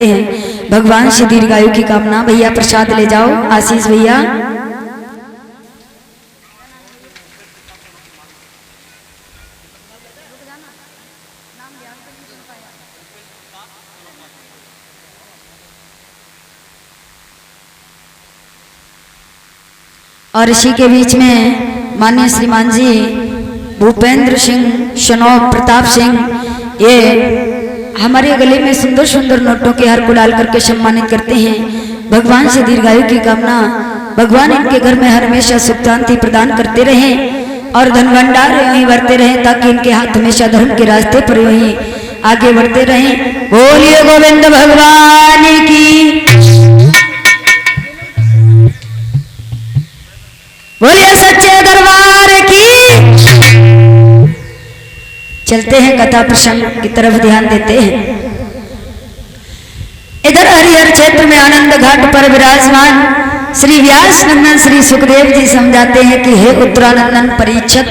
भगवान से दीर्घायु की कामना। भैया प्रसाद ले जाओ, आशीष भैया। और इसी के बीच में माननीय श्रीमान जी भूपेंद्र सिंह शनौब प्रताप सिंह, ये हमारे गले में सुंदर सुंदर नोटों के हार को डाल करके सम्मानित करते हैं। भगवान से दीर्घायु की कामना। भगवान इनके घर में हमेशा सुख शांति प्रदान करते रहें और धन भंडार यहीं बढ़ते रहें, ताकि इनके हाथ हमेशा धर्म के रास्ते पर यहीं आगे बढ़ते रहें। बोलिए गोविंद भगवान की, बोलिए सच्चे दरबार की। चलते हैं कथा प्रसंग की तरफ ध्यान देते हैं। इधर हरिहर क्षेत्र में आनंद घाट पर विराजमान श्री व्यास नंदन श्री सुखदेव जी समझाते हैं कि हे उत्तरानंदन परीक्षित,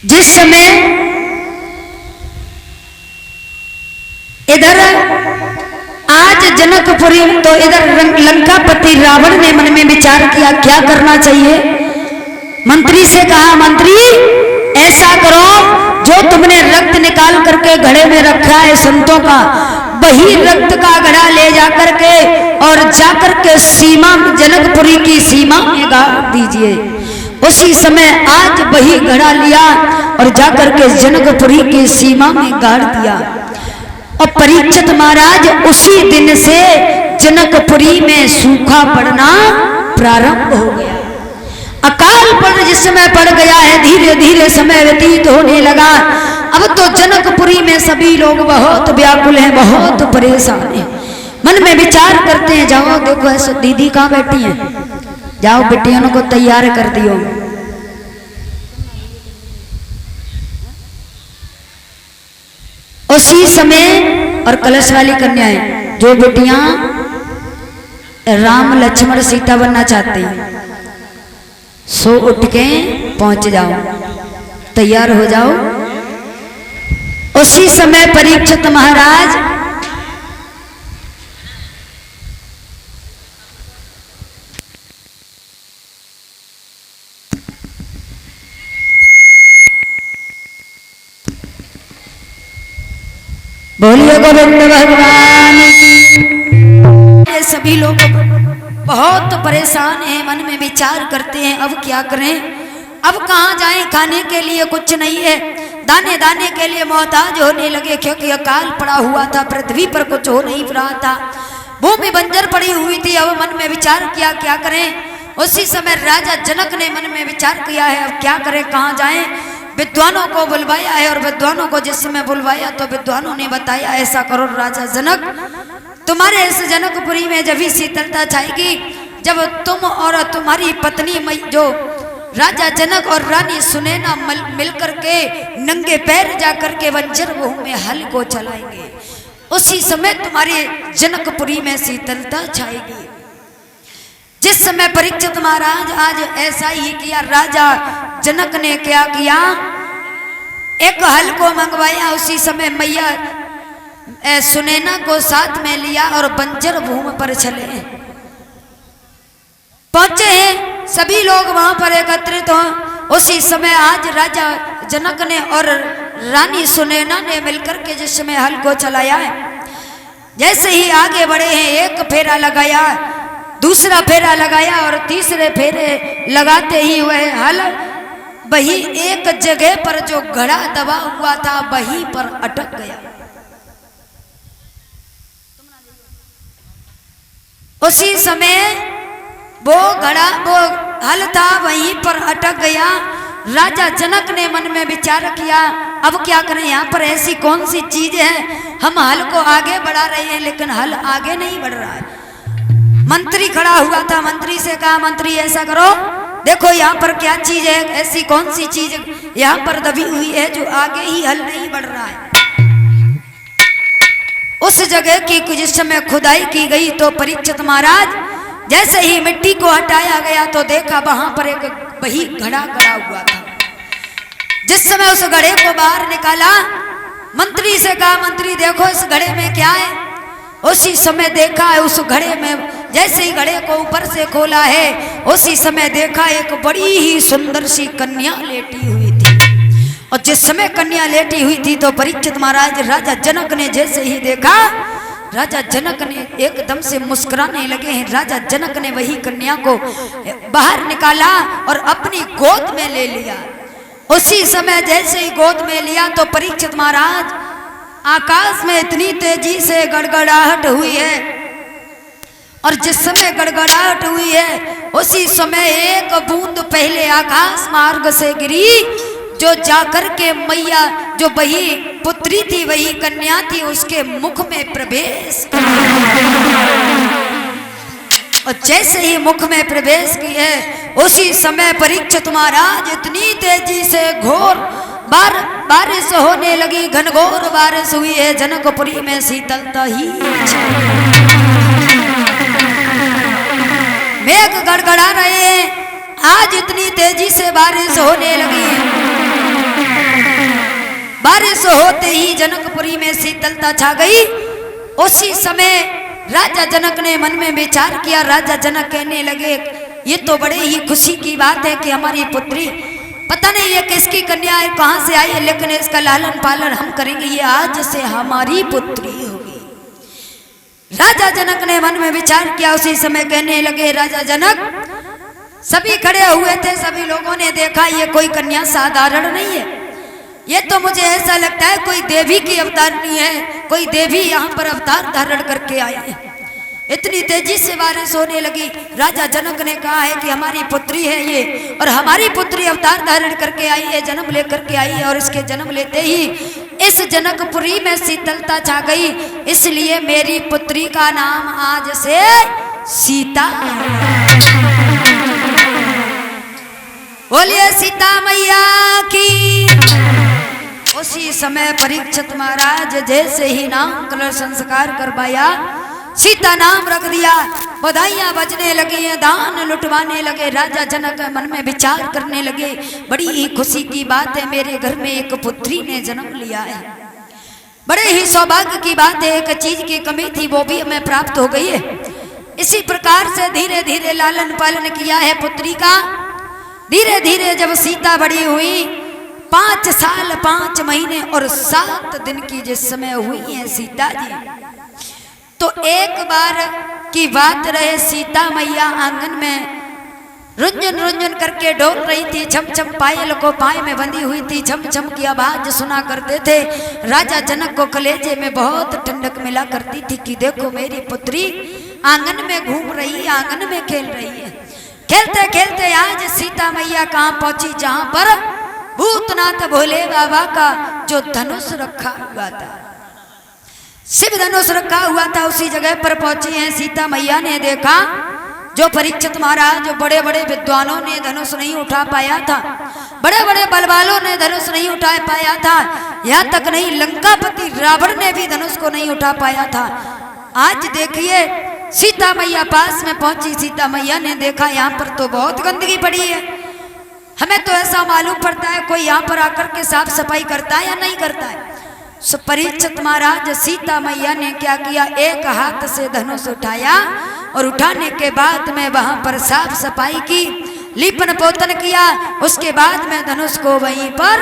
जिस समय इधर आज जनकपुरी तो इधर लंकापति रावण ने मन में विचार किया क्या करना चाहिए। मंत्री से कहा, मंत्री ऐसा करो, जो तुमने रक्त निकाल करके घड़े में रखा है संतों का, वही रक्त का घड़ा ले जाकर के और जाकर के सीमा जनकपुरी की सीमा में गाड़ दीजिए। उसी समय आज वही घड़ा लिया और जाकर के जनकपुरी की सीमा में गाड़ दिया। और परीक्षित महाराज उसी दिन से जनकपुरी में सूखा पड़ना प्रारंभ हो गया। अकाल पड़ जिस समय पड़ गया है, धीरे धीरे समय व्यतीत होने लगा। अब तो जनकपुरी में सभी लोग बहुत व्याकुल हैं, बहुत परेशान हैं। मन में विचार करते हैं, जाओ देखो ऐसे दीदी कहाँ बैठी हैं, जाओ बेटियों को तैयार कर दियो। उसी समय और कलश वाली कन्याएं, जो बेटियां राम लक्ष्मण सीता बनना चाहती हैं, सो उठ के पहुंच जाओ, तैयार हो जाओ। उसी समय परीक्षित महाराज बोलिए गोविंद भगवान की। सभी लोग बहुत परेशान हैं, मन में विचार करते हैं अब क्या करें, अब कहाँ जाएं, खाने के लिए कुछ नहीं है, दाने दाने के लिए मोहताज होने लगे, क्योंकि अकाल पड़ा हुआ था, पृथ्वी पर कुछ हो नहीं रहा था, भूमि बंजर पड़ी हुई थी। अब मन में विचार किया क्या करें। उसी समय राजा जनक ने मन में विचार किया है अब क्या करें, कहाँ जाएं। विद्वानों को बुलवाया है और विद्वानों को जिस समय बुलवाया तो विद्वानों ने बताया ऐसा करो राजा जनक, तुम्हारे इस जनकपुरी में जब ही शीतलता छाएगी जब तुम और तुम्हारी पत्नी जो राजा जनक और रानी सुनैना मिलकर के नंगे पैर जाकर के बंजर भूमि में हल को चलाएंगे, उसी समय तुम्हारे जनकपुरी में शीतलता छाएगी। जिस समय परीक्षित महाराज आज ऐसा ही किया, राजा जनक ने क्या किया, एक हल को मंगवाया। उसी समय मैया सुनैना को साथ में लिया और बंजर भूमि पर चले पहुंचे हैं। सभी लोग वहां पर एकत्रित हो। उसी समय आज राजा जनक ने और रानी सुनैना ने मिलकर के जिस समय हल को चलाया है, जैसे ही आगे बढ़े हैं, एक फेरा लगाया, दूसरा फेरा लगाया और तीसरे फेरे लगाते ही वह हल वही एक जगह पर जो घड़ा दबा हुआ था वहीं पर अटक गया। उसी समय वो हल था वहीं पर अटक गया। राजा जनक ने मन में विचार किया अब क्या करें, यहाँ पर ऐसी कौन सी चीज है, हम हल को आगे बढ़ा रहे हैं लेकिन हल आगे नहीं बढ़ रहा है। मंत्री खड़ा हुआ था, मंत्री से कहा, मंत्री ऐसा करो, देखो यहाँ पर क्या चीज है, ऐसी कौन सी चीज यहाँ पर दबी हुई है जो आगे ही हल नहीं बढ़ रहा है। उस जगह की जिस समय खुदाई की गई तो परीक्षित महाराज जैसे ही मिट्टी को हटाया गया तो देखा वहां पर एक वही घड़ा गड़ा हुआ था। जिस समय उस घड़े को बाहर निकाला मंत्री से कहा, मंत्री देखो इस घड़े में क्या है। उसी समय देखा है उस घड़े में, जैसे ही घड़े को ऊपर से खोला है उसी समय देखा एक बड़ी ही सुंदर सी कन्या लेटी हुई थी। और जिस समय कन्या लेटी हुई थी तो परीक्षित महाराज राजा जनक ने जैसे ही देखा, राजा जनक ने एकदम से मुस्कुराने लगे हैं। राजा जनक ने वही कन्या को बाहर निकाला और अपनी गोद में ले लिया। उसी समय जैसे ही गोद में लिया तो परीक्षित महाराज आकाश में इतनी तेजी से गड़गड़ाहट हुई है, और जिस समय गड़गड़ाहट हुई है उसी समय एक बूंद पहले आकाश मार्ग से गिरी, जो जाकर के मैया जो वही पुत्री थी वही कन्या थी उसके मुख में प्रवेश। और जैसे ही मुख में प्रवेश की है उसी समय परीक्षित महाराज इतनी तेजी से घोर बारिश होने लगी, घनघोर बारिश हुई है। जनकपुरी में शीतलता ही मेघ गड़गड़ा रहे हैं, आज इतनी तेजी से बारिश होने लगी। बारिश होते ही जनकपुरी में शीतलता छा गई। उसी समय राजा जनक ने मन में विचार किया। राजा जनक कहने लगे, ये तो बड़े ही खुशी की बात है कि हमारी पुत्री, पता नहीं ये किसकी कन्या है, कहां से आई है, लेकिन इसका लालन पालन हम करेंगे, ये आज से हमारी पुत्री होगी। राजा जनक ने मन में विचार किया। उसी समय कहने लगे, राजा जनक, सभी खड़े हुए थे, सभी लोगों ने देखा ये कोई कन्या साधारण नहीं है, ये तो मुझे ऐसा लगता है कोई देवी की अवतारनी है, कोई देवी यहाँ पर अवतार धारण करके आई है। इतनी तेजी से बारिश होने लगी। राजा जनक ने कहा है कि हमारी पुत्री है ये, और हमारी पुत्री अवतार धारण करके आई है, जन्म लेकर के आई है, और इसके जन्म लेते ही इस जनकपुरी में शीतलता छा गई। इसलिए मेरी पुत्री का नाम आज से सीता। बोलिए सीता मैया की। उसी समय परीक्षित महाराज जैसे ही नाम कलर संस्कार करवाया, सीता नाम रख दिया, बधाइयां बजने लगी, दान लुटवाने लगे। राजा जनक मन में विचार करने लगे, बड़ी ही खुशी की बात है, मेरे घर में एक पुत्री ने जन्म लिया है, बड़े ही सौभाग्य की बात है। एक चीज की कमी थी वो भी हमें प्राप्त हो गई है। इसी प्रकार से धीरे धीरे लालन पालन किया है पुत्री का। धीरे धीरे जब सीता बड़ी हुई, 5 साल 5 महीने और 7 दिन की जिस समय हुई है सीता जी, तो एक बार की बात रहे, सीता मैया आंगन में रुंझन रुंझन करके डोल रही थी। छम छम पायल को पाए में बंधी हुई थी, छम छम की आवाज सुना करते थे। राजा जनक को कलेजे में बहुत ठंडक मिला करती थी कि देखो मेरी पुत्री आंगन में घूम रही, आंगन में खेल रही है। खेलते खेलते आज सीता मैया कहाँ पहुंची, जहां पर भूतनाथ भोले बाबा का जो धनुष रखा हुआ था, शिव धनुष रखा हुआ था, उसी जगह पर पहुंची हैं। सीता मैया ने देखा जो परीक्षित महाराज, जो बड़े बड़े विद्वानों ने धनुष नहीं उठा पाया था, बड़े बड़े बलवालों ने धनुष नहीं उठा पाया था, यहाँ तक नहीं लंकापति रावण ने भी धनुष को नहीं उठा पाया था। आज देखिए सीता मैया पास में पहुंची। सीता मैया ने देखा यहाँ पर तो बहुत गंदगी पड़ी है, हमें तो ऐसा मालूम पड़ता है कोई यहाँ पर आकर के साफ सफाई करता है या नहीं करता है। परीक्षित महाराज सीता मैया ने क्या किया, एक हाथ से धनुष उठाया और उठाने के बाद में वहां पर साफ सफाई की, लीपन पोतन किया, उसके बाद में धनुष को वहीं पर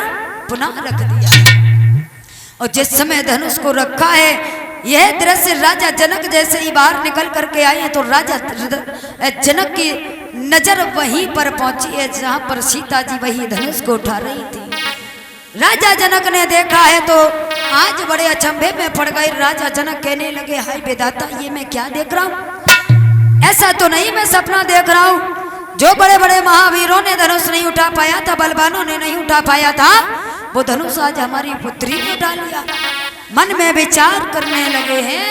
पुनः रख दिया। और जिस समय धनुष को रखा है, यह दृश्य राजा जनक जैसे ही बाहर निकल करके आए हैं तो राजा जनक की नजर वहीं पर पहुंची है जहां पर सीता जी वही धनुष को उठा रही थी। राजा जनक ने देखा है तो आज बड़े अचंभे में पड़ गए। राजा जनक कहने लगे, हाय बेदाता, ये मैं क्या देख रहा हूँ, ऐसा तो नहीं मैं सपना देख रहा हूँ। जो बड़े बड़े महावीरों ने धनुष नहीं उठा पाया था, बलवानों ने नहीं उठा पाया था, वो धनुष आज हमारी पुत्री ने उठा लिया। मन में विचार करने लगे हैं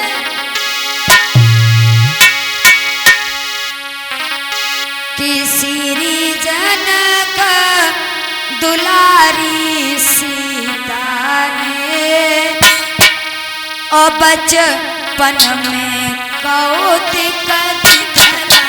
कि श्री जनक दुलारी सीता ने और बचपन में कौतिक दिखलाया।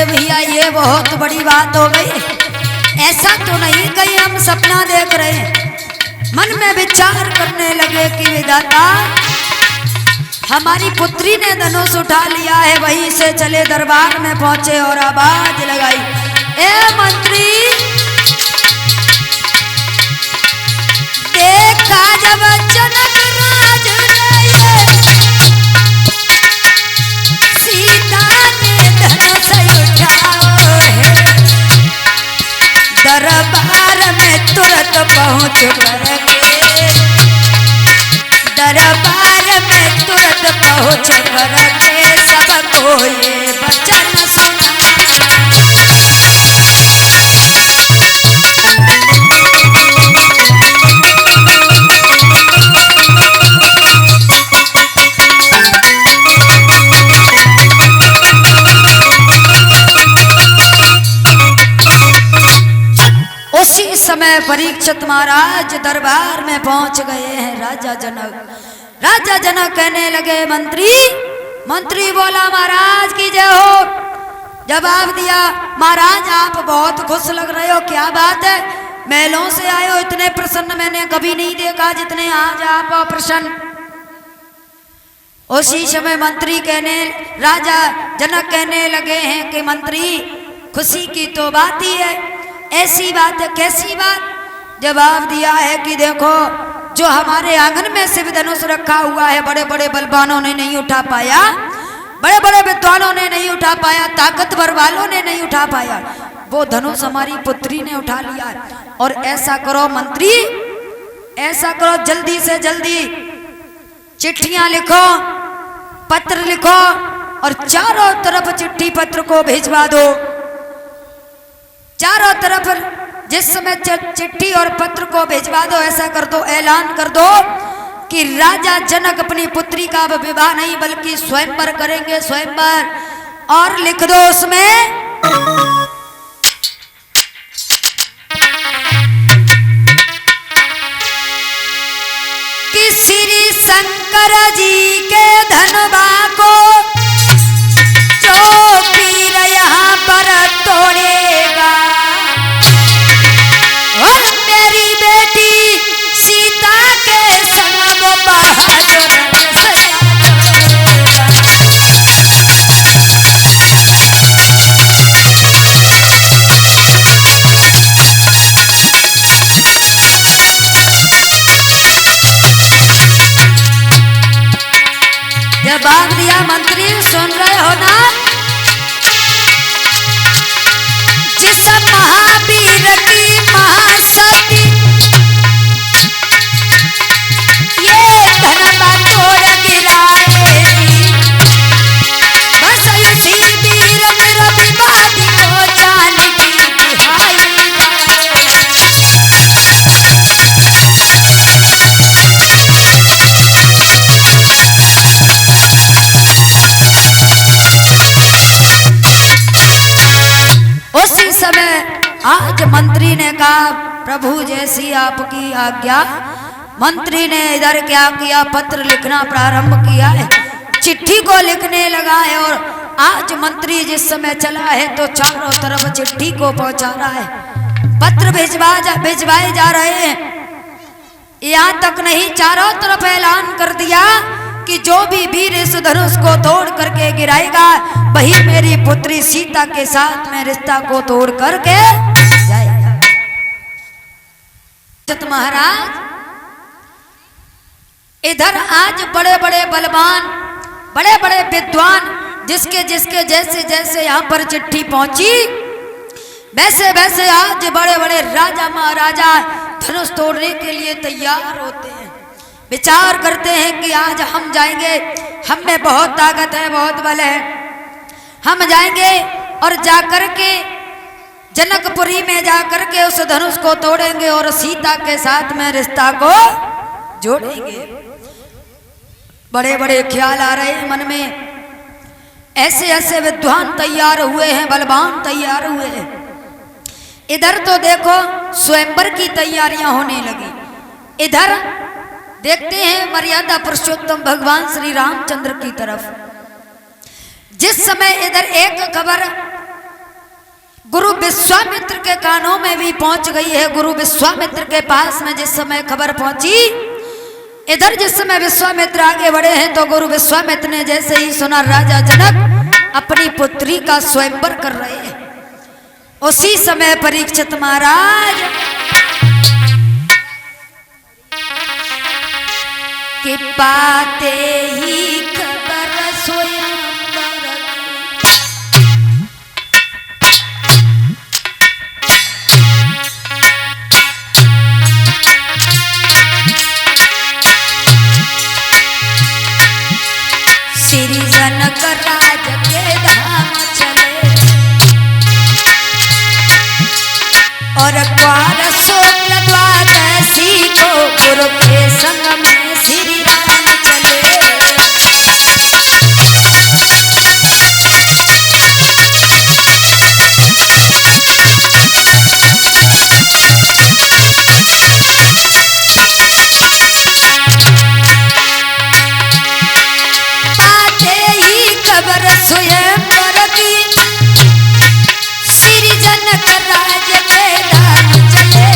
भैया ये बहुत बड़ी बात हो गई। ऐसा तो नहीं कहीं हम सपना देख रहे हैं। मन में विचार करने लगे कि विधाता हमारी पुत्री ने धनुष उठा लिया है। वहीं से चले दरबार में पहुंचे और आवाज लगाई, ए मंत्री देखा जब जनक राज ने सीता ने धनुष उठाओ है, दरबार में तुरंत पहुंच करके, दरबार में तुरंत पहुंच करके सबको ये वचन सुना। उसी समय परीक्षित महाराज दरबार में पहुंच गए हैं। राजा जनक कहने लगे मंत्री, मंत्री बोला महाराज की जय हो। जवाब दिया, महाराज आप बहुत खुश लग रहे हो, क्या बात है? महलों से आए हो इतने प्रसन्न मैंने कभी नहीं देखा जितने आज आप प्रसन्न। उसी समय मंत्री राजा जनक कहने लगे हैं कि मंत्री खुशी की तो बात ही है, ऐसी बात है, कैसी बात? जवाब दिया है कि देखो जो हमारे आंगन में शिव धनुष रखा हुआ है, बड़े बड़े बलवानों ने नहीं उठा पाया, बड़े बड़े विद्वानों ने नहीं उठा पाया, ताकतवर वालों ने नहीं उठा पाया, वो धनुष हमारी पुत्री ने उठा लिया। और ऐसा करो मंत्री, ऐसा करो जल्दी से जल्दी चिट्ठियां लिखो, पत्र लिखो और चारों तरफ चिट्ठी पत्र को भिजवा दो। चारों तरफ जिस समय चिट्ठी और पत्र को भिजवा दो, ऐसा कर दो, ऐलान कर दो कि राजा जनक अपनी पुत्री का विवाह नहीं बल्कि स्वयंवर करेंगे, स्वयंवर। और लिख दो उसमें कि श्री शंकर जी के धनवा को जो पीर यहाँ पर तोड़ेगा, और मेरी बेटी सीता के संग वो बहादुर सजा जवाब दिया मंत्री सुन रहे हो ना? जिस महावीर की महाशक्ति ये धनवा तोड़ गिराएगी, बस इसी वीर मेरा विवादी को जानकी दिहाई। उसी समय आज मंत्री ने कहा प्रभु जैसी आपकी आज्ञा। मंत्री ने इधर क्या किया, पत्र लिखना प्रारंभ किया है, चिट्ठी को लिखने लगा है। और आज मंत्री जिस समय चला है तो चारों तरफ चिट्ठी को पहुंचा रहा है, पत्र भिजवाए जा रहे हैं। यहाँ तक नहीं, चारों तरफ ऐलान कर दिया कि जो भी वीर इस धनुष को तोड़ करके गिराएगा वही मेरी पुत्री सीता के साथ में रिश्ता को तोड़ करके जाएगा। महाराज इधर आज बड़े बड़े बलवान, बड़े बड़े विद्वान, जिसके जिसके जैसे जैसे यहाँ पर चिट्ठी पहुंची वैसे वैसे आज बड़े बड़े राजा महाराजा धनुष तोड़ने के लिए तैयार होते हैं। विचार करते हैं कि आज हम जाएंगे, हम में बहुत ताकत है, बहुत बल है, हम जाएंगे और जाकर के जनकपुरी में जाकर के उस धनुष को तोड़ेंगे और सीता के साथ में रिश्ता को जोड़ेंगे। बड़े बड़े ख्याल आ रहे हैं मन में, ऐसे ऐसे विद्वान तैयार हुए हैं, बलवान तैयार हुए हैं। इधर तो देखो स्वयंवर की तैयारियां होने लगी। इधर देखते हैं मर्यादा पुरुषोत्तम भगवान श्री रामचंद्र की तरफ। जिस समय इधर एक खबर गुरु विश्वामित्र के कानों में भी पहुंच गई है। गुरु विश्वामित्र के पास में जिस समय खबर पहुंची, इधर जिस समय विश्वामित्र आगे बढ़े हैं तो गुरु विश्वामित्र ने जैसे ही सुना राजा जनक अपनी पुत्री का स्वयंवर कर रहे हैं, उसी समय परीक्षित महाराज के पाते ही खबर स्वयंवर श्री जनक राज के धाम चले और द्वार शुक्ल द्वादशी को गुरु के संग में श्री राम चले। स्वयंवर की श्री जनक राज के धाम चले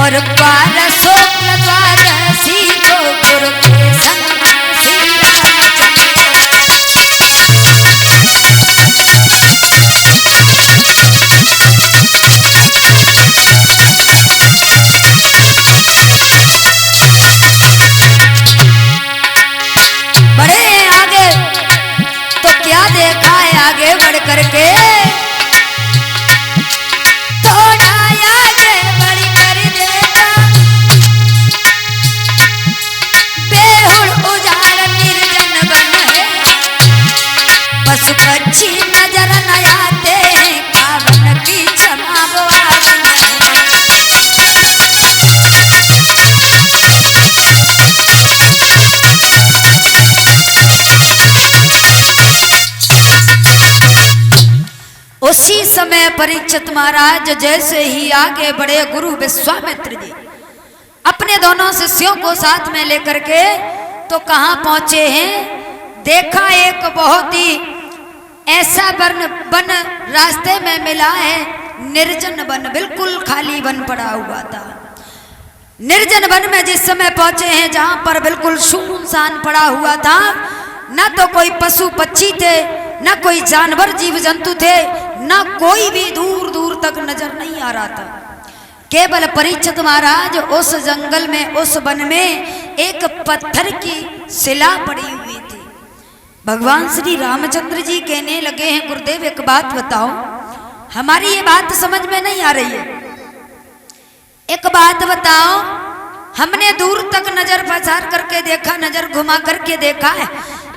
और द्वार शुक्ल द्वादशी को गुरु के संग श्री राम चले। बड़े आगे तो क्या देखा है, आगे बढ़ करके थोड़ा आगे बढ़ कर देखा बेहुड़ उजाड़ निर्जन बन है, पशु पक्षी नजर न आते हैं, पावन की क्षमा बन है। उसी समय परीक्षित महाराज जैसे ही आगे बढ़े, गुरु विश्वामित्र जी अपने दोनों शिष्यों को साथ में लेकर के तो कहाँ पहुंचे हैं, देखा एक बहुत ही ऐसा वन रास्ते में मिला है, निर्जन वन, बिल्कुल खाली वन पड़ा हुआ था। निर्जन वन में जिस समय पहुंचे हैं, जहां पर बिल्कुल सुनसान पड़ा हुआ था, न तो कोई पशु पक्षी थे, न कोई जानवर जीव जंतु थे, न कोई भी दूर दूर तक नजर नहीं आ रहा था। केवल परीक्षित महाराज उस जंगल में, उस वन में एक पत्थर की शिला पड़ी हुई थी। भगवान श्री रामचंद्र जी कहने लगे हैं, गुरुदेव एक बात बताओ, हमारी ये बात समझ में नहीं आ रही है, एक बात बताओ, हमने दूर तक नजर पसार करके देखा, नजर घुमा करके देखा है,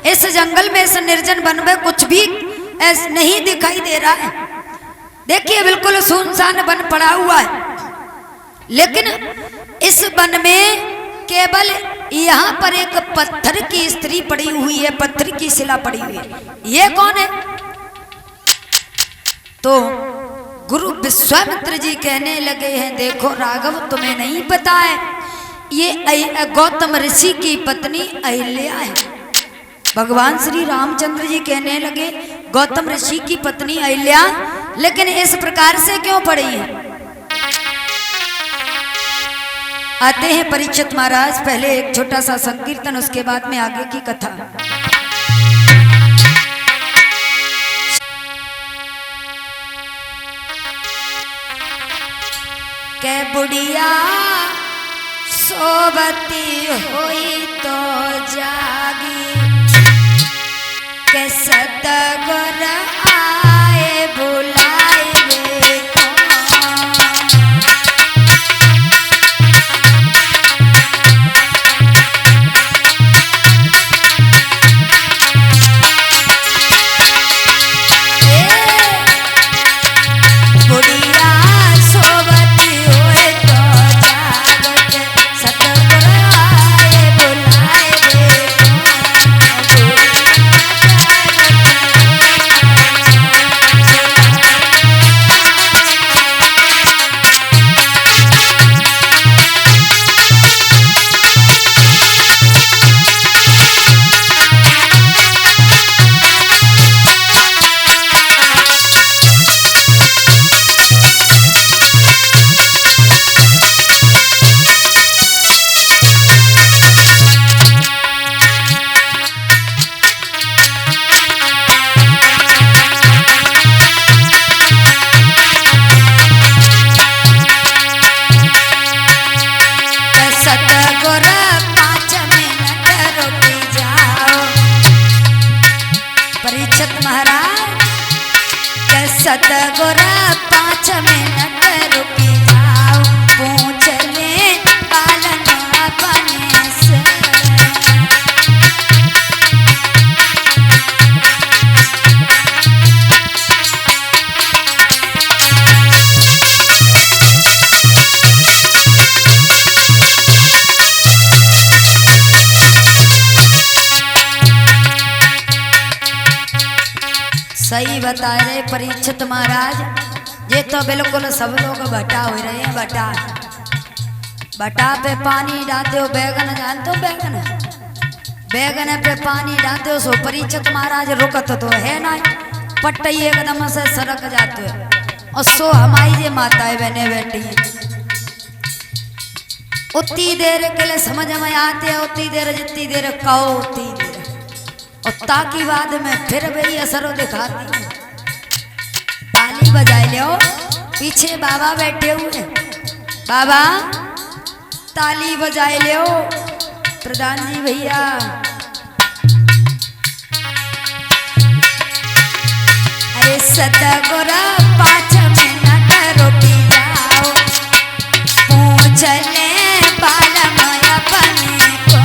इस जंगल में, इस निर्जन वन में कुछ भी ऐसा नहीं दिखाई दे रहा है। देखिए बिल्कुल सुनसान वन पड़ा हुआ है, लेकिन इस वन में केवल यहाँ पर एक पत्थर की स्त्री पड़ी हुई है, पत्थर की शिला पड़ी हुई है। ये कौन है? तो गुरु विश्वामित्र जी कहने लगे हैं, देखो राघव तुम्हें नहीं पता है, ये गौतम ऋषि की पत्नी अहिल्या है। भगवान श्री रामचंद्र जी कहने लगे, गौतम ऋषि की पत्नी अहिल्या, लेकिन इस प्रकार से क्यों पड़ी है? आते हैं परीक्षित महाराज, पहले एक छोटा सा संकीर्तन, उसके बाद में आगे की कथा। कै बुढ़िया सोवती हुई तो जागी, के सतगुर आए बुलाए वे कौन। बुढ़िया सोवती हुई तो जागत, सतगुर आए बुलाए वे कौन। सतगुर 5 मिनट रुकी जाओ, पूछ ले पालन अपने से। सही बता रहे परीक्षित महाराज, ये तो बिल्कुल सब लोग भटा हो रहे हैं। भटा पे पानी डालते हो, बैगन जानते हो, बैगन पे पानी डालते हो, सो परीक्षित महाराज रुकत तो है ना, पट्टी एकदम से सरक जाते हो। और सो हमारी ये माताएं बहने बैठी हैं, उतनी देर के लिए समझ में आते हैं, उतनी देर जितनी देर कहो उतनी देर, और ताकि बाद में फिर वही असर दिखाती। ताली बजाए लो, पीछे बाबा बैठे हुए, बाबा ताली बजाए लो, प्रधान जी भैया। अरे सतगुर 5 मिनट रुकी जाओ, पूछ ले बालम अपने को।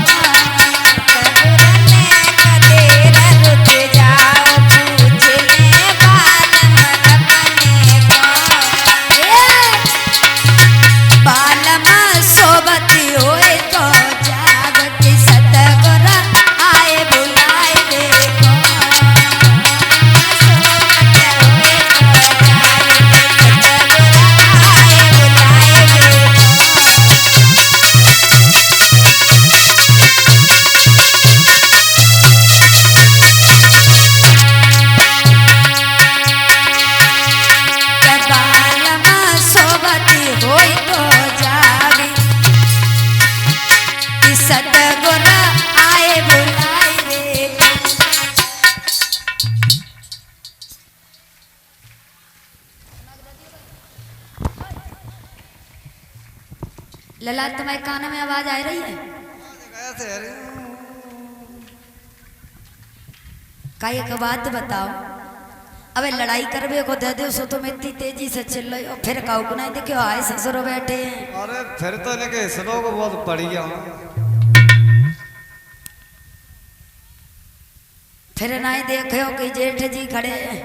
लला तुम्हारे कान में आवाज आ रही है? का एक बात बताओ, अबे लड़ाई करवे को दे दो सो तुम इतनी तेजी से चिल्ल रही हो, फिर काऊ को नहीं देखो आए ससुर बैठे हैं। अरे फिर तो लेके सुनो को बहुत बढ़िया, फिर नहीं देखो कि जेठ जी खड़े हैं,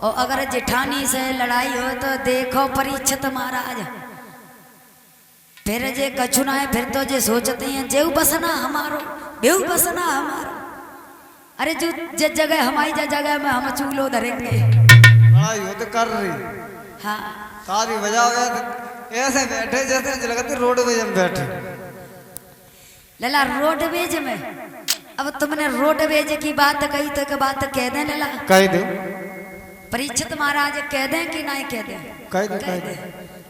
और अगर जेठानी से लड़ाई हो तो देखो परीक्षित महाराज, फिर जे कछु ना है, फिर तो जे सोचते हैं जेऊ बसना हमारो, बेऊ बसना हमारो। अरे जो जिस जगह हमारी जगह में हम चूलो धरेंगे, लड़ाई हो तो कर रही। हाँ शादी बजाओ ऐसे बैठे जैसे लगते रोडवेज में बैठे। लला रोडवेज में, अब तुमने रोडवेज की बात कही तो एक बात कह दें लला, कह दो परीक्षित महाराज कह दें कि नहीं कह दें? कह दे।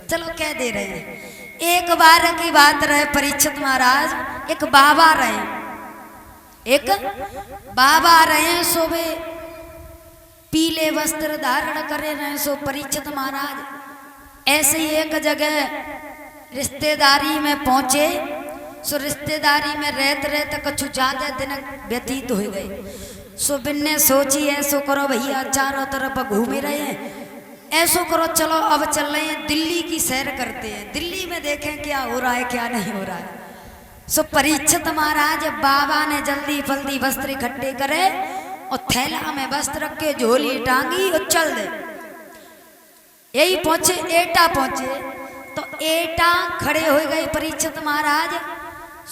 चलो कह दे रहे हैं। एक बार की बात रहे परीक्षित महाराज, एक बाबा रहे, एक बाबा रहे, सो वे पीले वस्त्र धारण करे रहे। सो परीक्षित महाराज ऐसे ही एक जगह रिश्तेदारी में पहुंचे। सो रिश्तेदारी में रहते रहते कुछ ज्यादा दिन व्यतीत हो गए। सो बिन्ने सोची ऐसो करो भैया, चारों तरफ घूमे रहे हैं, ऐसो करो चलो अब चल रहे हैं दिल्ली की सैर करते हैं, दिल्ली में देखें क्या हो रहा है क्या नहीं हो रहा है। सो परीक्षित महाराज बाबा ने जल्दी फल्दी वस्त्र इकट्ठे करे और थैला में वस्त्र रख के झोली टांगी और चल दे। यही पहुंचे, एटा पहुंचे तो एटा खड़े हो गए परीक्षित महाराज।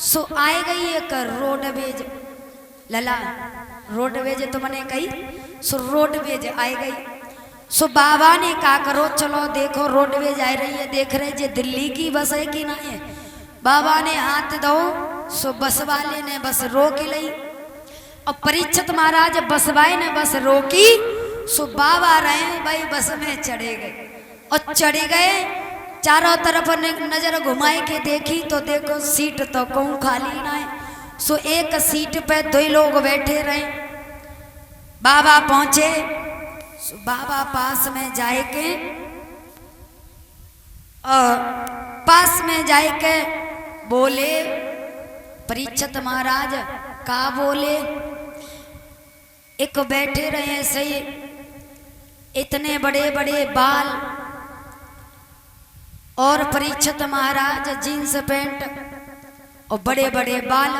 सो आए गई एक रोडवेज, लला रोडवेज तुमने कही, सो रोडवेज आए गई। सो बाबा ने कहा करो चलो देखो रोडवेज आ रही है, देख रहे जे दिल्ली की बस है कि नहीं है। बाबा ने हाथ दो, सो बस वाले ने बस रोक ली और परीक्षित महाराज बस वाले ने बस रोकी। सो बाबा रहे भाई बस में चढ़े गए और चढ़े गए, चारों तरफ नजर घुमाए के देखी तो देखो सीट तो कहूँ खाली ना है। सो एक सीट पे 2 लोग बैठे रहे। बाबा पहुंचे, सो बाबा पास में जाए के और पास में जाए के बोले, परीक्षित महाराज का बोले, एक बैठे रहे सही, इतने बड़े बड़े बाल और परीक्षित महाराज जीन्स पैंट और बड़े बड़े बाल।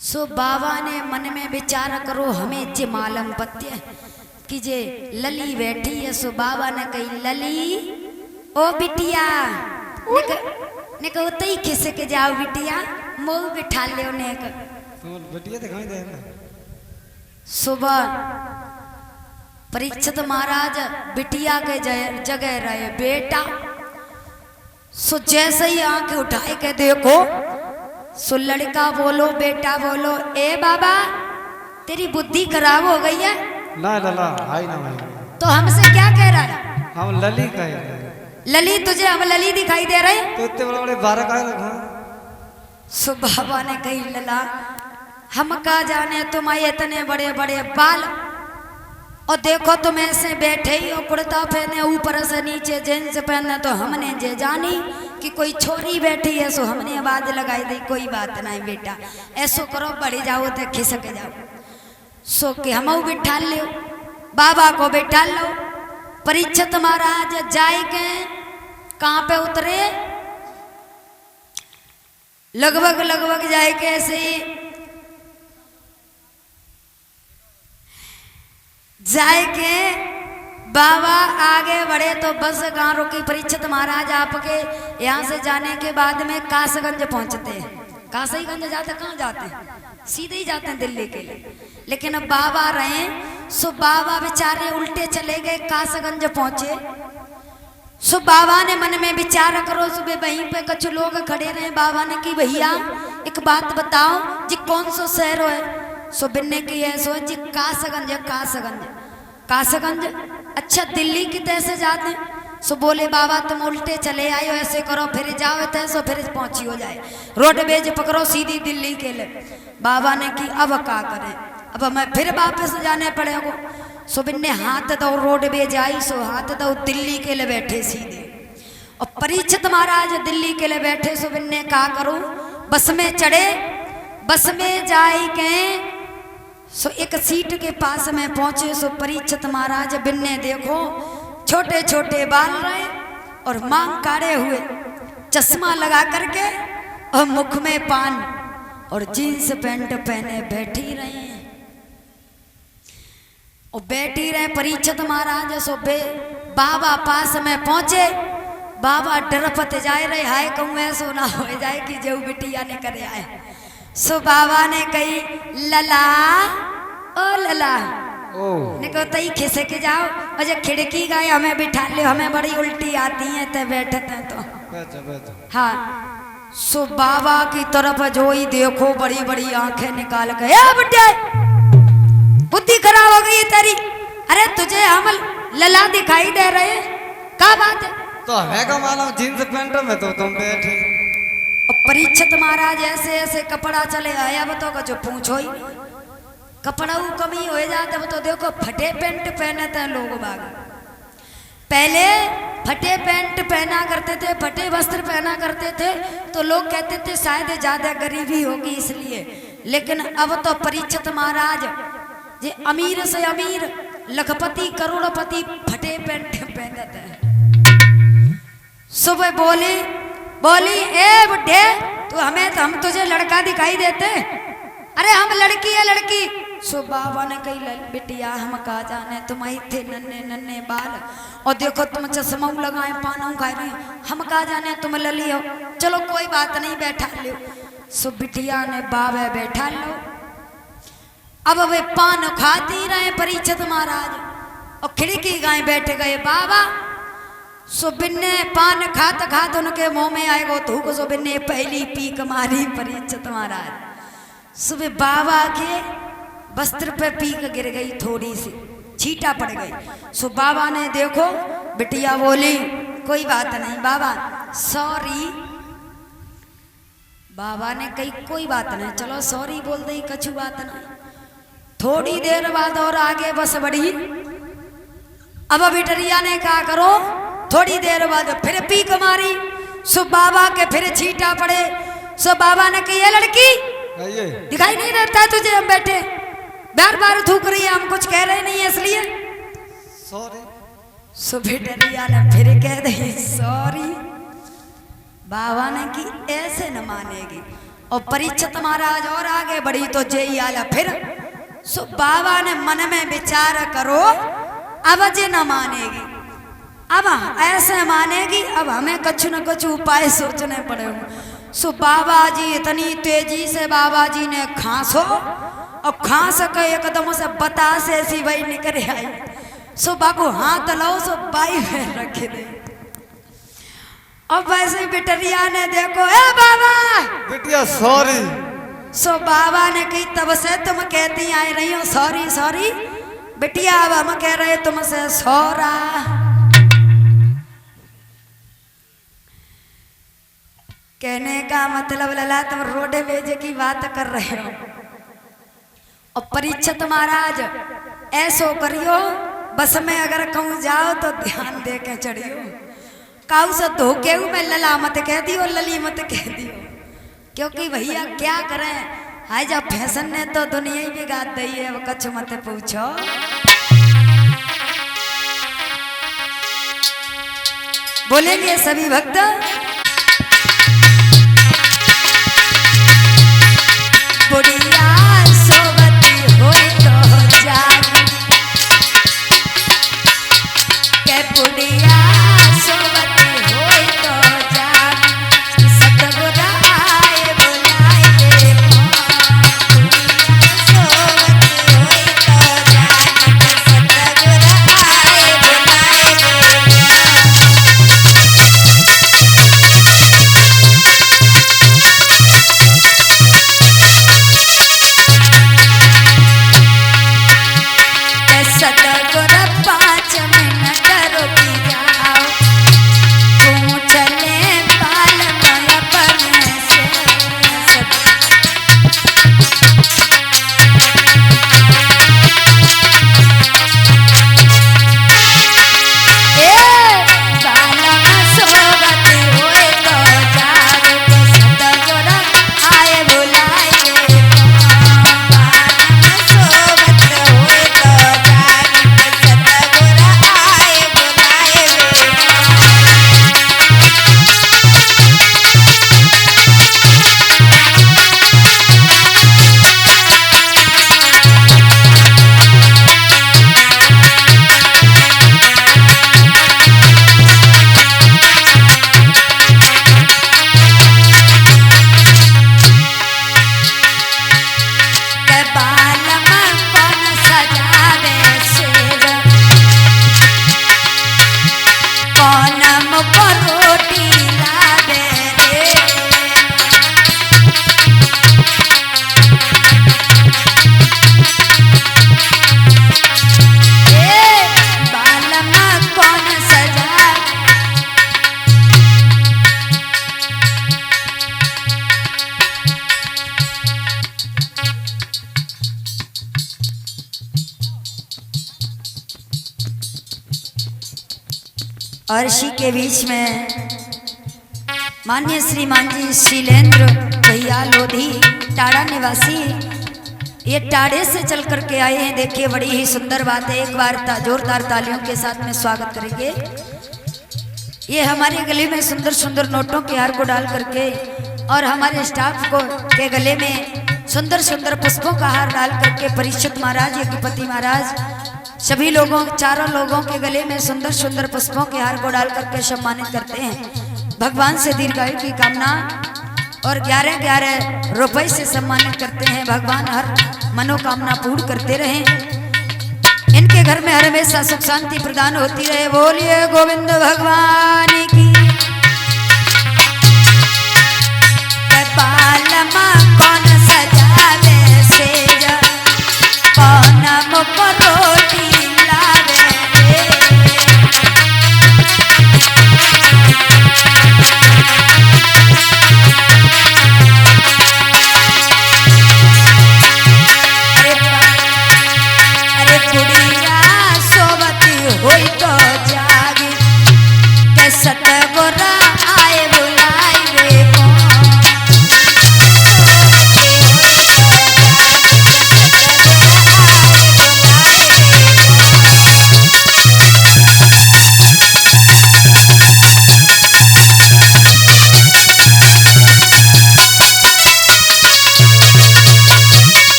सो बाबा ने मन में विचार करो हमें जे मालूम पत्य कि जे लली बैठी है। सो बाबा ने कही लली ओ बिटिया ने कहो तई खिसक जाओ बिटिया मोह बिठा ले ने बिटिया दिखाई दे। सुबह परीक्षित महाराज बिटिया के जगह रहे बेटा। सो जैसे ही आंखें उठाए के देखो सो लड़का बोलो बेटा बोलो ए बाबा तेरी बुद्धि खराब हो गई है। ना लला हाय ना भाई तो हमसे क्या कह रहा है? हम लली कह रहे। लली तुझे हम लली दिखाई दे रहे तो इतने बड़े बड़े 12 का लगा। सो बाबा ने कही लला हम का जाने तुम्हारे इतने बड़े बड़े बाल और देखो तुम ऐसे बैठे ही हो कुर्ता पहने ऊपर से नीचे जींस पहने। तो हमने जे जानी कि कोई छोरी बैठी है सो हमने आवाज लगाई दी कोई बात नहीं बेटा ऐसो करो बढ़ी जाओ तो खिसक जाओ। सो के हम बिठा लो बाबा को बिठा लो। परीक्षित महाराज जाए के कहाँ पे उतरे लगभग जाए के ऐसे ही जाए के बाबा आगे बढ़े तो बस कहाँ रुकी। परीक्षित महाराज आपके यहाँ से जाने के बाद में कासगंज पहुंचते हैं। कासगंज जाते कहाँ जाते हैं सीधे ही जाते हैं दिल्ली के लिए। लेकिन अब बाबा रहे सो बाबा बेचारे उल्टे चले गए कासगंज पहुंचे। सो बाबा ने मन में विचार करो सुबह वहीं पे कुछ लोग खड़े रहे। बाबा ने कि भैया एक बात बताओ जी कौन सा शहर है? सो बिन्ने की है सो जी कासगंज कासगंज अच्छा दिल्ली की तैसे जाते। सो बोले बाबा तुम उल्टे चले आए हो ऐसे करो फिर जाओ तैसो फिर पहुंची हो जाए रोडवेज पकड़ो सीधी दिल्ली के लिए। बाबा ने कि अब क्या करें अब हमें फिर वापस जाने पड़ेगा। सो बिन्ने हाथ दो रोडवेज आई सो हाथ दो दिल्ली के लिए बैठे सीधे। और परीक्षित महाराज दिल्ली के लिए बैठे सो बिन्ने क्या करूं बस में चढ़े। बस में जाए के सो एक सीट के पास में पहुंचे। सो परीक्षित महाराज बिन्ने देखो छोटे छोटे बाल रहे और मांग काढ़े हुए चश्मा लगा करके और मुख में पान और जीन्स पैंट पहने बैठी रहे हैं। और बैठी रहे परीक्षित महाराज सो बाबा पास में पहुंचे। बाबा डरपत जाए रहे हाय कहूँ ऐसो ना हो जाए कि जो बिटिया ने करे आए। सो बाबा ने कही लला ओ लला ने कहो तई खिसे के जाओ और जो खिड़की गए हमें बिठा ले हमें बड़ी उल्टी आती है तो बैठते हैं तो हाँ। सो बाबा की तरफ जो ही देखो बड़ी बड़ी आंखें निकाल के बेटे बुद्धि खराब हो गई तेरी। अरे तुझे हम लला दिखाई दे रहे क्या बात है? तो हमें का मालूम जींस पैंट में तो तुम बैठे। परीक्षित महाराज ऐसे ऐसे कपड़ा चले आया बतो का जो पूछो ही कपड़ा कमी हो जाते वो तो देखो फटे पैंट पहने थे लोग बाग। पहले फटे पैंट पहना करते थे फटे वस्त्र पहना करते थे तो लोग कहते थे शायद ज्यादा गरीबी होगी इसलिए। लेकिन अब तो परीक्षित महाराज जे अमीर से अमीर लखपति करोड़पति फटे पैंट पहने थे। सुबह बोली ए बुढ़े तू हमें तो हम तुझे लड़का दिखाई देते अरे हम लड़की है लड़की। सो बाबा ने कही बिटिया हम कहा जाने तुम्हारी थे नन्हे नन्हे बाल और देखो तुम चश्मा लगाए पाना खाए रहे हम कहा जाने तुम लली हो चलो कोई बात नहीं बैठा लो। सो बिटिया ने बाबा बैठा लो। अब वे पान खाती रहे परीक्षित महाराज और खिड़की गाय बैठ गए बाबा। सो बिन्ने पान खात खात उनके मुंह में आएगो थूक सो बिन्ने पहली पीक मारी परीक्षित महाराज। सुबह बाबा के वस्त्र पे पीक गिर गई थोड़ी सी छींटा पड़ गई। सो बाबा ने देखो बिटिया बोली कोई बात नहीं बाबा सॉरी। बाबा ने कही कोई बात नहीं चलो सॉरी बोल दई कछु बात नहीं। थोड़ी देर बाद और आगे बस बढ़ी। अब बिटरिया ने कहा करो थोड़ी देर बाद फिर पीक मारी। सो बाबा के फिर छींटा पड़े। सो बाबा ने कही ये लड़की दिखाई नहीं देता तुझे हम बैठे बार बार थूक रही है हम कुछ कह रहे नहीं है इसलिए। सॉरी। सो भिटरिया ने फिर कह दी सॉरी। बाबा ने की ऐसे न मानेगी। और परीक्षित महाराज और आगे बढ़ी तो जय आला फिर। सो बाबा ने मन में विचार करो अब जे न मानेगी, अब ऐसे मानेगी, अब हमें कुछ न कुछ उपाय सोचने पड़ेगा। सो बाबा जी इतनी तेजी से बाबा जी ने खांसो और खांस के एकदम से बतास ऐसी वही निकल आई। सो बाबू हाथ लो सो बाई में रख दे। और वैसे बिटरिया ने देखो ए बाबा बिटिया सॉरी। सो बाबा ने कही तब से तुम कहती आई रही हो सॉरी सॉरी। बिटिया अब हम कह रहे तुमसे सौरा। कहने का मतलब लला तुम रोड भेजे की बात कर रहे हो। और परीक्षित महाराज ऐसो करियो बस में अगर कहूँ जाओ तो ध्यान दे के चढ़ियो। काऊ से धोखे में लला मत कह दियो, लली मत कह दियो। क्योंकि भैया क्या करें, हाय जब फैशन ने तो दुनिया ही बिगाड़ दी है। अब कुछ मत पूछो। बोलेंगे सभी भक्त बुढ़िया सोवती होई तो जागी के बुढ़िया सोवती होई तो जागी सतगुरु आए बुलाए बुढ़िया सोवती होई तो जागी सतगुरु आए बुलाए। सतगुरु 5 मिनट रुकी जाओ, तू चले बाल में अपने से। बाल में सोवती हुए तो जागे तो सतगुरु आए बुलाए। बाल में सोवत हुए तो और इसी के बीच में माननीय श्रीमान जी शीलेंद्र भैया लोधी टाड़ा निवासी ये टाड़े से चल करके आए हैं। देखिए बड़ी ही सुंदर बात है। एक बार जोरदार तालियों के साथ में स्वागत करेंगे। ये हमारे गले में सुंदर सुंदर नोटों के हार को डाल करके और हमारे स्टाफ को के गले में सुंदर सुंदर पुष्पों का हार डाल करके परीक्षित महाराज यज्ञपति महाराज सभी लोगों चारों लोगों के गले में सुंदर सुंदर पुष्पों के हार को डाल करके सम्मानित करते हैं। भगवान से दीर्घायु की कामना और 11-11 रुपए से सम्मानित करते हैं। भगवान हर मनोकामना पूर्ण करते रहें। इनके घर में हर हमेशा सुख शांति प्रदान होती रहे। बोलिए गोविंद भगवान की। बालमा कौन सजावे सेज, कौन मुख रोटी लावे रे। अरे बुढ़िया सोवती हुई तो जागी के सतगुरु आए बुलाए रे।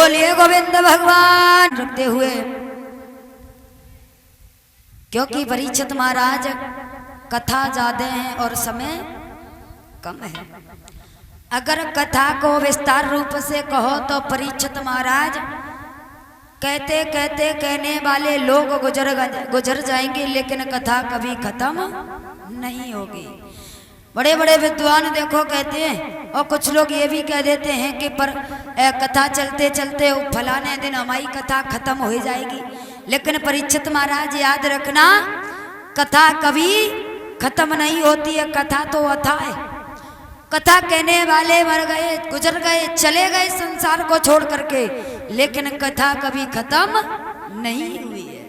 बोलिए गोविंद भगवान रखते हुए, क्योंकि परीक्षित महाराज कथा ज्यादा है और समय कम है। अगर कथा को विस्तार रूप से कहो तो परीक्षित महाराज कहते कहते कहने वाले लोग गुजर जाएंगे, लेकिन कथा कभी खत्म नहीं होगी। बड़े बड़े विद्वान देखो कहते हैं, और कुछ लोग ये भी कह देते हैं कि पर कथा चलते चलते फलाने दिन हमारी कथा खत्म हो जाएगी। लेकिन परीक्षित महाराज याद रखना, कथा कभी खत्म नहीं होती है। कथा तो अथा है। कथा कहने वाले मर गए, गुजर गए, चले गए संसार को छोड़ करके, लेकिन कथा कभी खत्म नहीं हुई है।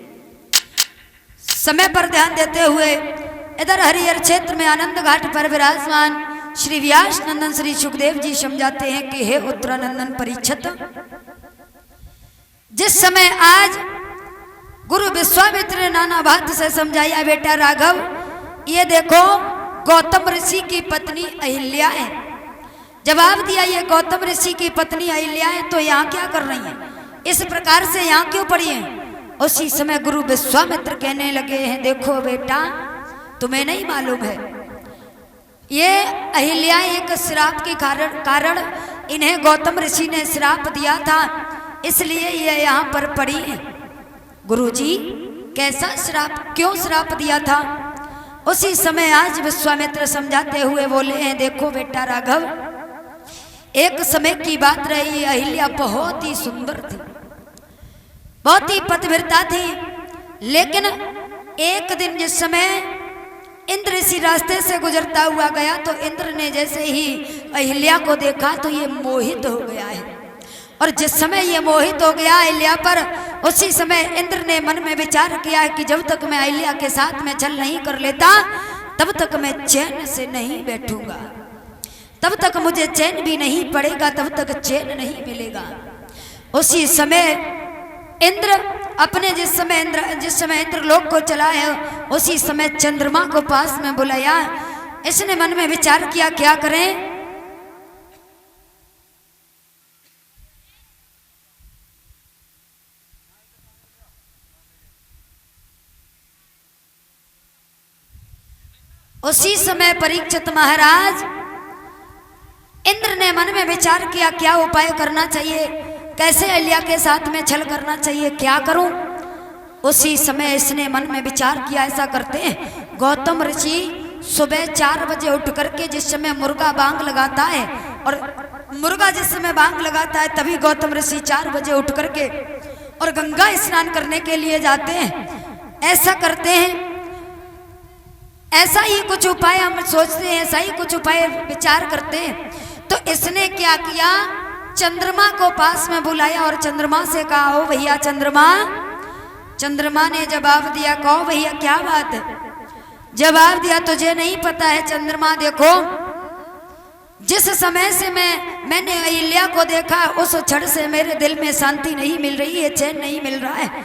समय पर ध्यान देते हुए इधर हरिहर क्षेत्र में आनंद घाट पर विराजमान श्री व्यास नंदन श्री सुखदेव जी समझाते हैं कि हे उत्तरानंदन परीक्षित, जिस समय आज गुरु विश्वामित्र ने नाना बात से समझाया, बेटा राघव ये देखो गौतम ऋषि की पत्नी अहिल्या है। जवाब दिया, ये गौतम ऋषि की पत्नी अहिल्या है तो यहाँ क्या कर रही है, इस प्रकार से यहाँ क्यों पड़ी है। उसी समय गुरु विश्वामित्र कहने लगे हैं, देखो बेटा तुम्हें नहीं मालूम है, ये अहिल्या एक श्राप के कारण इन्हें गौतम ऋषि ने श्राप दिया था, इसलिए ये यहाँ पर पड़ी है। गुरुजी कैसा श्राप, क्यों श्राप दिया था। उसी समय आज विश्वामित्र समझाते हुए बोले हैं, देखो बेटा राघव, एक समय की बात रही, अहिल्या बहुत ही सुंदर थी, बहुत ही पतिव्रता थी। लेकिन एक दिन जिस समय इंद्र इसी रास्ते से गुजरता हुआ गया तो इंद्र ने जैसे ही अहिल्या को देखा तो ये मोहित हो गया है। और जिस समय ये मोहित हो गया अहिल्या पर, उसी समय इंद्र ने मन में विचार किया कि जब तक मैं अहिल्या के साथ में छल नहीं कर लेता तब तक मैं चैन से नहीं बैठूंगा, तब तक मुझे चैन भी नहीं पड़ेगा, तब तक चैन नहीं मिलेगा। उसी समय इंद्र अपने जिस समय इंद्र लोक को चला है, उसी समय चंद्रमा को पास में बुलाया। इसने मन में विचार किया क्या करें। उसी समय परीक्षित महाराज इंद्र ने मन में विचार किया क्या उपाय करना चाहिए, कैसे अहिल्या के साथ में छल करना चाहिए, क्या करूं। उसी समय इसने मन में विचार किया, ऐसा करते हैं गौतम ऋषि सुबह 4 बजे उठ करके जिस समय मुर्गा बांग लगाता है, और मुर्गा जिस समय बांग लगाता है तभी गौतम ऋषि 4 बजे उठ करके और गंगा स्नान करने के लिए जाते हैं। ऐसा करते हैं, ऐसा ही कुछ उपाय हम सोचते हैं, ऐसा ही कुछ उपाय विचार करते हैं। तो इसने क्या किया, चंद्रमा को पास में बुलाया और चंद्रमा से कहा, ओ भैया चंद्रमा। चंद्रमा ने जवाब दिया, कहो भैया क्या बात है। जवाब दिया, तुझे नहीं पता है चंद्रमा, देखो जिस समय से मैंने अहिल्या को देखा उस क्षण से मेरे दिल में शांति नहीं मिल रही है, चैन नहीं मिल रहा है।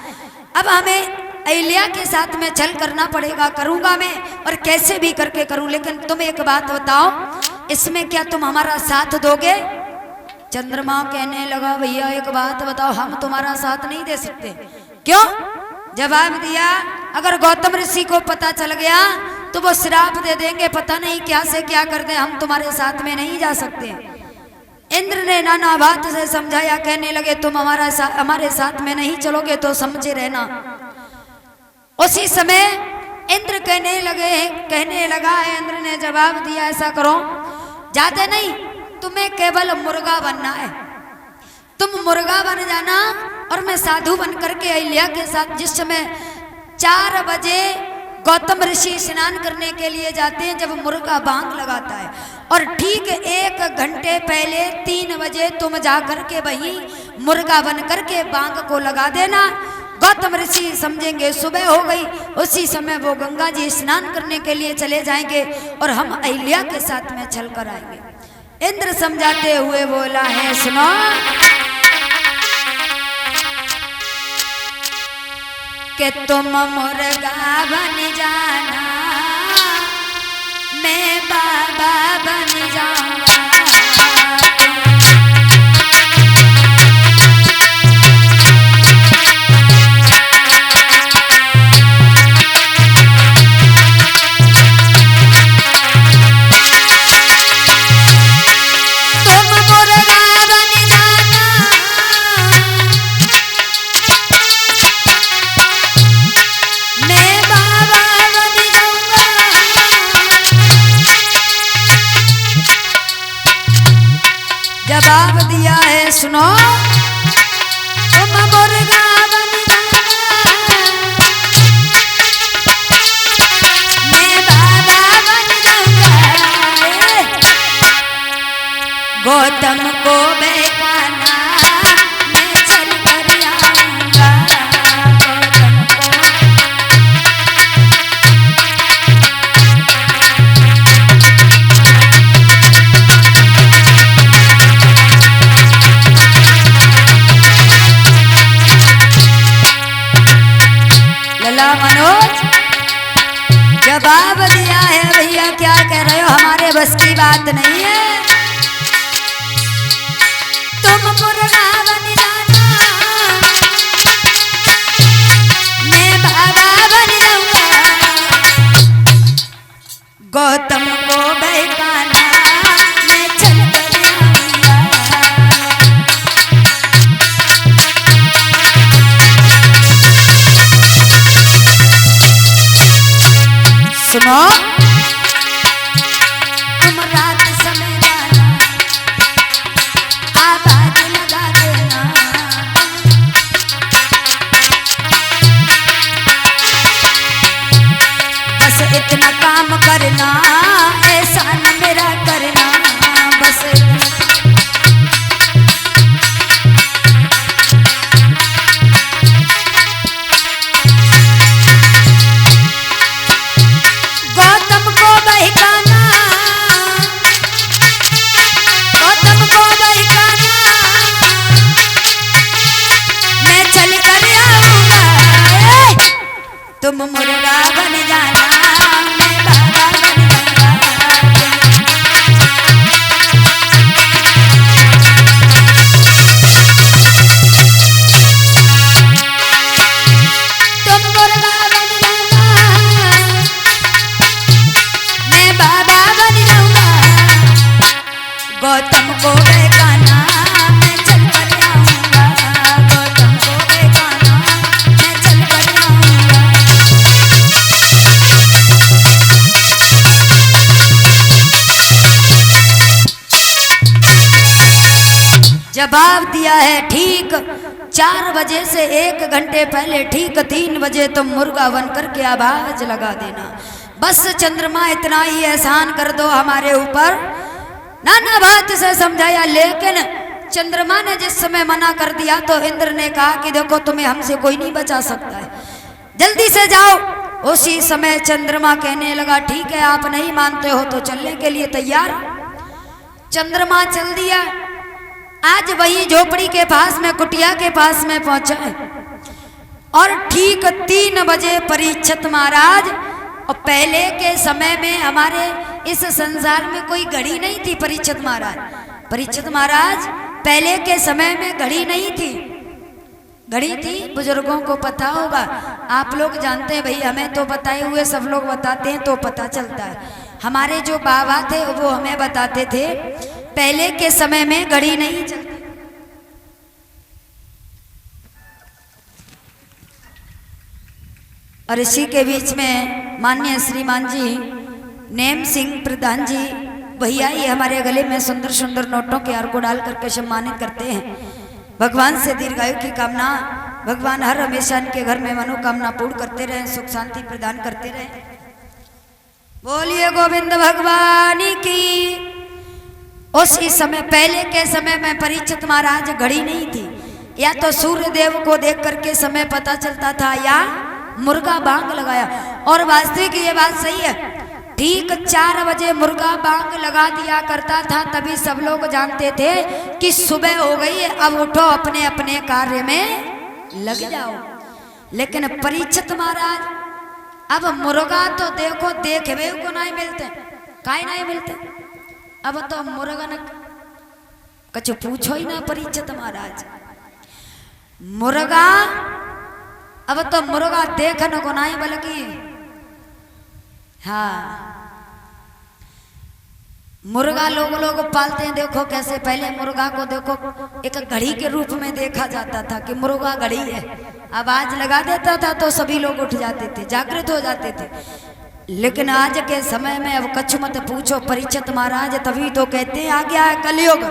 अब हमें अहिल्या के साथ में छल करना पड़ेगा, करूंगा मैं और कैसे भी करके करूं, लेकिन तुम एक बात बताओ, इसमें क्या तुम हमारा साथ दोगे। चंद्रमा कहने लगा, भैया एक बात बताओ, हम तुम्हारा साथ नहीं दे सकते। क्यों। जवाब दिया, अगर गौतम ऋषि को पता चल गया तो वो श्राप दे देंगे, पता नहीं क्या से क्या कर दे, हम तुम्हारे साथ में नहीं जा सकते। इंद्र ने नाना बात से समझाया, कहने लगे तुम हमारे साथ में नहीं चलोगे तो समझे रहना। उसी समय इंद्र कहने लगा है, इंद्र ने जवाब दिया, ऐसा करो ज्यादा नहीं, तुम्हें केवल मुर्गा बनना है, तुम मुर्गा बन जाना और मैं साधु बन करके अहिल्या के साथ जिस समय 4 बजे गौतम ऋषि स्नान करने के लिए जाते हैं, जब मुर्गा बांग लगाता है, और ठीक 1 घंटे पहले 3 बजे तुम जा करके वही मुर्गा बन करके बांग को लगा देना। गौतम ऋषि समझेंगे सुबह हो गई, उसी समय वो गंगा जी स्नान करने के लिए चले जाएंगे और हम अहिल्या के साथ में छल कर आएंगे। इंद्र समझाते हुए बोला है, सुनो कि तुम मुर्गा बन जाना, मैं बाबा बन जाऊंगा। जवाब दिया है सुनो, तुम मुर्गा बन जाना, मैं बाबा बन जाऊंगा, गौतम को बेगाना मैं चल कर आऊंगा, गौतम को। लला मनोज जवाब दिया है, भैया क्या कह रहे हो, हमारे बस की बात नहीं है, तुम मुर्गा बन जाना, मैं बाबा बन जाऊंगा, गौतम को बहकाना मैं चल कर आऊंगा। सुनो, तुम रात समय जाना, आवाज लगा देना, बस इतना काम करना, ऐसा न मेरा करना, बस गौतम को बहकाना, गौतम को बहकाना मैं चल कर आऊंगा, तुम मुर्गा बन जाना, मैं बाबा बन जाऊंगा, तुम मुर्गा बन जाना, मैं बाबा बन जाऊंगा, गौतम को बहकाना मैं चल कर आऊंगा, गौतम को बहकाना मैं चल कर आऊंगा। जवाब दिया है ठीक 4 बजे से 1 घंटे पहले ठीक 3 बजे तुम मुर्गा बन करके आवाज लगा देना, बस चंद्रमा इतना ही एहसान कर दो हमारे ऊपर। नाना बात से समझाया, लेकिन चंद्रमा ने जिस समय मना कर दिया तो इंद्र ने कहा कि देखो तुम्हें हमसे कोई नहीं बचा सकता है, जल्दी से जाओ। उसी समय चंद्रमा कहने लगा ठीक है, आप नहीं मानते हो तो चलने के लिए तैयार। चंद्रमा चल दिया, आज वही झोपड़ी के पास में, कुटिया के पास में पहुंचा है, और ठीक 3 बजे परीक्षित महाराज, और पहले के समय में हमारे इस संसार में कोई घड़ी नहीं थी परीक्षित महाराज, परीक्षित महाराज पहले के समय में घड़ी नहीं थी, घड़ी थी बुजुर्गों को पता होगा, आप लोग जानते हैं भाई, हमें तो बताए हुए सब लोग बताते हैं तो पता चलता है। हमारे जो बाबा थे वो हमें बताते थे पहले के समय में घड़ी नहीं चलती। और इसी के बीच में माननीय श्रीमान जी नेम सिंह प्रधान जी भैया ये हमारे गले में सुंदर सुंदर नोटों के हार को डाल करके सम्मानित करते हैं। भगवान से दीर्घायु की कामना, भगवान हर हमेशा इनके घर में मनोकामना पूर्ण करते रहे, सुख शांति प्रदान करते रहे। बोलिए गोविंद भगवान की। उसी समय पहले के समय में परीक्षित महाराज घड़ी नहीं थी, या तो सूर्य देव को देख करके समय पता चलता था या मुर्गा बांग लगाया। और वास्तविक ये बात सही है, ठीक 4 बजे मुर्गा बांग लगा दिया करता था, तभी सब लोग जानते थे कि सुबह हो गई है, अब उठो अपने अपने कार्य में लग जाओ। लेकिन परीक्षित महाराज अब मुर्गा तो देखो देखवे को नहीं मिलते, काहे नहीं मिलते, अब तो मुर्गा न कछु पूछो ही ना। परीक्षित महाराज मुर्गा अब तो मुर्गा देखने को नहीं, बल्कि हाँ मुर्गा लोग पालते हैं। देखो कैसे पहले मुर्गा को देखो एक घड़ी के रूप में देखा जाता था कि मुर्गा घड़ी है, आवाज लगा देता था तो सभी लोग उठ जाते थे, जागृत हो जाते थे। लेकिन आज के समय में अब कछु मत पूछो परीक्षित महाराज, तभी तो कहते हैं आ गया है कलयुग।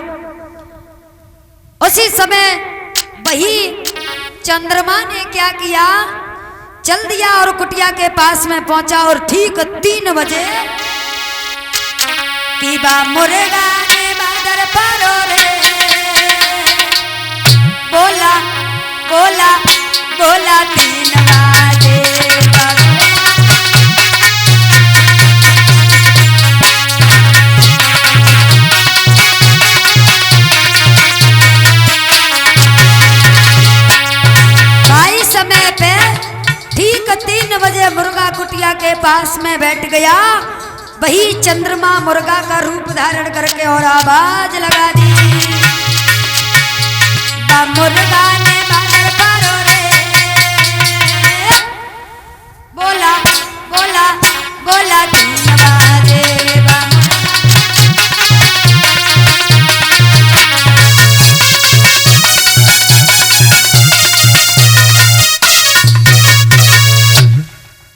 उसी समय वही चंद्रमा ने क्या किया, चल दिया और कुटिया के पास में पहुंचा और ठीक 3 बजे कि बा मुर्गा ने बादर पारो रे, बोला बोला बोला 3 बजे समय पे ठीक 3 बजे मुर्गा कुटिया के पास में बैठ गया। वही चंद्रमा मुर्गा का रूप धारण करके और आवाज लगा दी, मुर्गा ने बादर पारो रे, बोला बोला बोला 3 बजे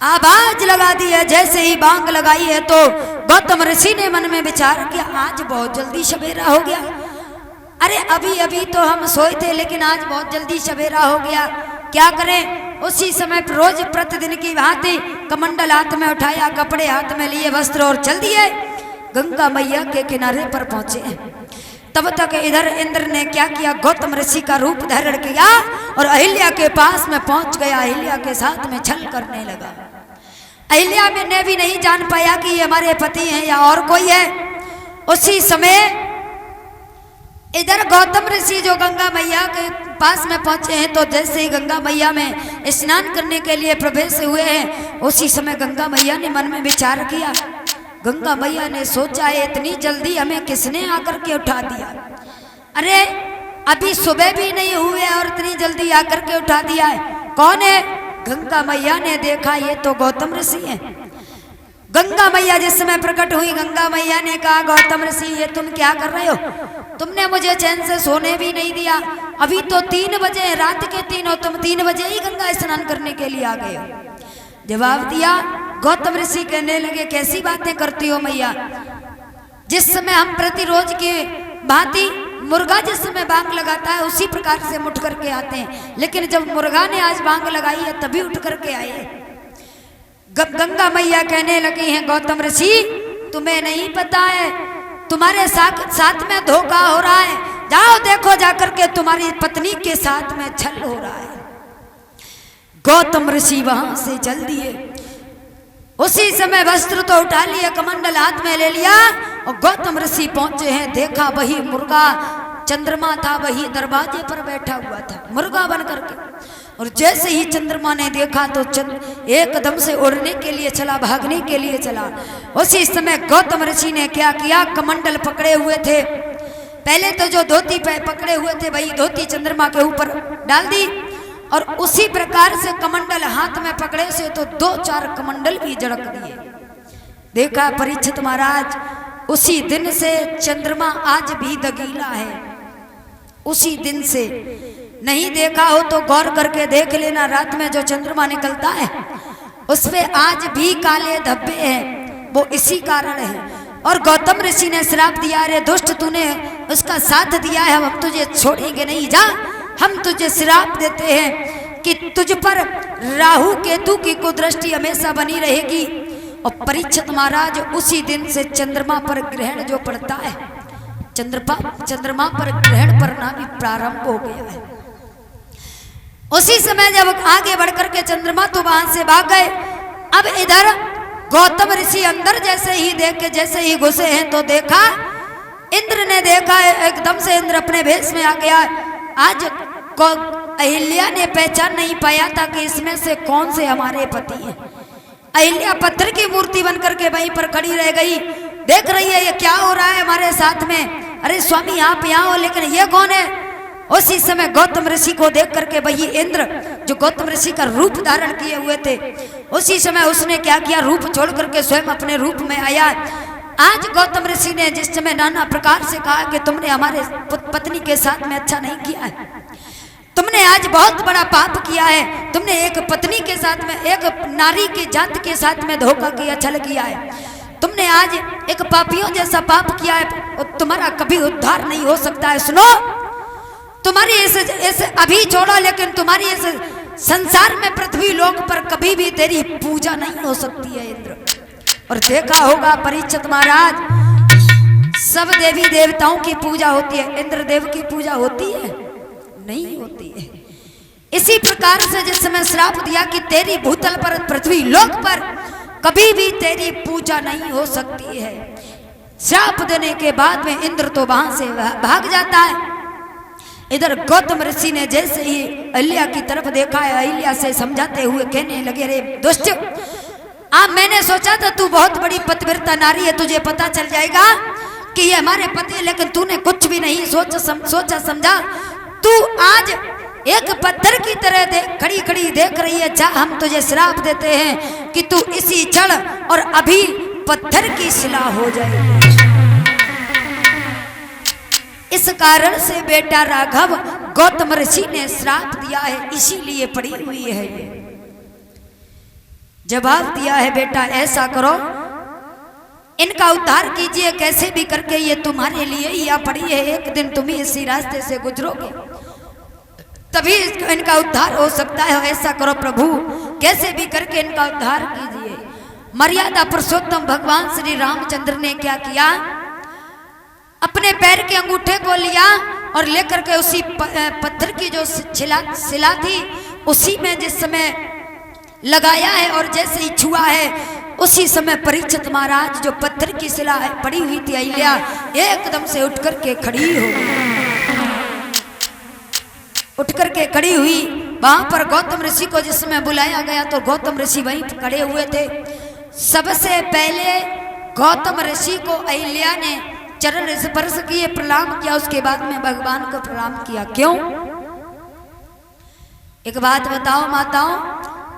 आवाज लगा दी है। जैसे ही बांग लगाई है तो गौतम ऋषि ने मन में विचार किया, आज बहुत जल्दी सवेरा हो गया। अरे अभी अभी तो हम सोए थे, लेकिन आज बहुत जल्दी सवेरा हो गया, क्या करें। उसी समय रोज प्रतिदिन की भांति कमंडल हाथ में उठाया, कपड़े हाथ में लिए, वस्त्र और चल दिए गंगा मैया के किनारे पर पहुंचे। तब तक इधर इंद्र ने क्या किया, गौतम ऋषि का रूप धारण किया और अहिल्या के पास में पहुंच गया। अहिल्या के साथ में छल करने लगा। अहिल्या में ने भी नहीं जान पाया कि ये हमारे पति हैं या और कोई है। उसी समय इधर गौतम ऋषि जो गंगा मैया के पास में पहुंचे हैं, तो जैसे ही गंगा मैया में स्नान करने के लिए प्रवेश हुए हैं, उसी समय गंगा मैया ने मन में विचार किया। गंगा मैया ने सोचा है, इतनी जल्दी हमें किसने आकर के उठा दिया। अरे अभी सुबह भी नहीं हुए और इतनी जल्दी आकर के उठा दिया है, कौन है। गंगा मैया ने देखा ये तो गौतम ऋषि है। गंगा मैया जिस समय प्रकट हुई, गंगा मैया ने कहा, गौतम ऋषि ये तुम क्या कर रहे हो, तुमने मुझे चैन से सोने भी नहीं दिया। अभी तो 3 बजे, रात के 3 हो, तुम 3 बजे ही गंगा स्नान करने के लिए आ गए हो। जवाब दिया गौतम ऋषि, कहने लगे कैसी बातें करती हो मैया, जिस समय हम प्रतिरोज की भांति मुर्गा जिस समय बांग लगाता है उसी प्रकार से उठ करके आते हैं, लेकिन जब मुर्गा ने आज बांग लगाई है तभी उठ करके आए। गंगा मैया कहने लगी हैं, गौतम ऋषि तुम्हें नहीं पता है, तुम्हारे साथ में धोखा हो रहा है, जाओ देखो जाकर के तुम्हारी पत्नी के साथ में छल हो रहा है। गौतम ऋषि वहां से चल दिए। उसी समय वस्त्र तो उठा लिया, कमंडल हाथ में ले लिया और गौतम ऋषि पहुंचे हैं। देखा वही मुर्गा चंद्रमा था, वही दरवाजे पर बैठा हुआ था मुर्गा बन करके। और जैसे ही चंद्रमा ने देखा तो एकदम से उड़ने के लिए चला, भागने के लिए चला। उसी समय गौतम ऋषि ने क्या किया, कमंडल पकड़े हुए थे, पहले तो जो धोती पे पकड़े हुए थे वही धोती चंद्रमा के ऊपर डाल दी और उसी प्रकार से कमंडल हाथ में पकड़े से तो 2-4 कमंडल भी झड़क दिए। देखा परीक्षित महाराज, उसी दिन से चंद्रमा आज भी दगीला है। उसी दिन से नहीं देखा हो तो गौर करके देख लेना, रात में जो चंद्रमा निकलता है उस पे आज भी काले धब्बे हैं, वो इसी कारण है। और गौतम ऋषि ने श्राप दिया, अरे दुष्ट तूने उसका साथ दिया है, हम तुझे छोड़ेंगे नहीं, जा हम तुझे श्राप देते हैं कि तुझ पर राहु केतु की कुदृष्टि हमेशा बनी रहेगी। और परीक्षित महाराज उसी दिन से चंद्रमा पर ग्रहण जो पड़ता है, चंद्रमा पर ग्रहण पड़ना भी प्रारंभ हो गया है। उसी समय जब आगे बढ़कर के चंद्रमा तो वहां से भाग गए। अब इधर गौतम ऋषि अंदर जैसे ही घुसे हैं तो देखा, इंद्र ने देखा, एकदम से इंद्र अपने भेष में आ गया। आज अहिल्या ने पहचान नहीं पाया था कि इसमें से कौन से हमारे पति हैं। अहिल्या पत्थर की मूर्ति बनकर के वहीं पर खड़ी रह गई, देख रही है ये क्या हो रहा है हमारे साथ में। अरे स्वामी आप यहाँ हो, लेकिन ये कौन है। उसी समय गौतम ऋषि को देख करके वही इंद्र जो गौतम ऋषि का रूप धारण किए हुए थे, उसी समय उसने क्या किया, रूप छोड़ करके स्वयं अपने रूप में आया। आज गौतम ऋषि ने जिस समय नाना प्रकार से कहा कि तुमने हमारे पत्नी के साथ में अच्छा नहीं किया है, तुमने आज बहुत बड़ा पाप किया है, तुमने एक पत्नी के साथ में, एक नारी की जात के साथ में धोखा किया, छल किया है, तुमने आज एक पापियों जैसा पाप किया है, तुम्हारा कभी उद्धार नहीं हो सकता है। सुनो, तुम्हारी इस अभी छोड़ो, लेकिन तुम्हारी इस संसार में पृथ्वी लोक पर कभी भी तेरी पूजा नहीं हो सकती है इंद्र। और देखा होगा परीक्षित महाराज, सब देवी देवताओं की पूजा होती है, इंद्र देव की पूजा होती है? नहीं होती है। इसी प्रकार से जिस समय श्राप दिया कि तेरी भूतल पर पृथ्वी लोक पर कभी भी तेरी पूजा नहीं हो सकती है, श्राप देने के बाद में इंद्र तो वहां से भाग जाता है। इधर गौतम ऋषि ने जैसे ही अहिल्या की तरफ देखा है, अहिल्या से समझाते हुए कहने लगे, रे दुष्ट, मैंने सोचा था तू बहुत बड़ी पतिव्रता नारी है, तुझे पता चल जाएगा कि ये हमारे पति है, लेकिन तूने कुछ भी नहीं सोचा समझा। तू आज एक पत्थर की तरह खड़ी खड़ी देख रही है। जा, हम तुझे श्राप देते हैं कि तू इसी क्षण और अभी पत्थर की शिला हो जाए। इस कारण से बेटा राघव गौतम ऋषि ने श्राप दिया है, इसीलिए पड़ी हुई है। ये जवाब दिया है, बेटा ऐसा करो, इनका उद्धार कीजिए कैसे भी करके, ये तुम्हारे लिए ही आ पड़ी है। एक दिन तुम ही इसी रास्ते से गुजरोगे, तभी इनका उद्धार हो सकता है। ऐसा करो प्रभु, कैसे भी करके इनका उद्धार कीजिए। मर्यादा पुरुषोत्तम भगवान श्री रामचंद्र ने क्या किया, अपने पैर के अंगूठे को लिया और लेकर के उसी पत्थर की जो शिला थी उसी में जिस समय लगाया है, और जैसे ही छुआ है उसी समय परीक्षित महाराज जो पत्थर की शिला पड़ी हुई थी अहिल्या एकदम से उठ करके खड़ी हो गई। उठ करके खड़ी हुई। वहां पर गौतम ऋषि को जिस समय बुलाया गया तो गौतम ऋषि वहीं खड़े हुए थे। सबसे पहले गौतम ऋषि को अहिल्या ने चरण स्पर्श किए, प्रणाम किया, उसके बाद में भगवान को प्रणाम किया। क्यों? एक बात बताओ माताओं,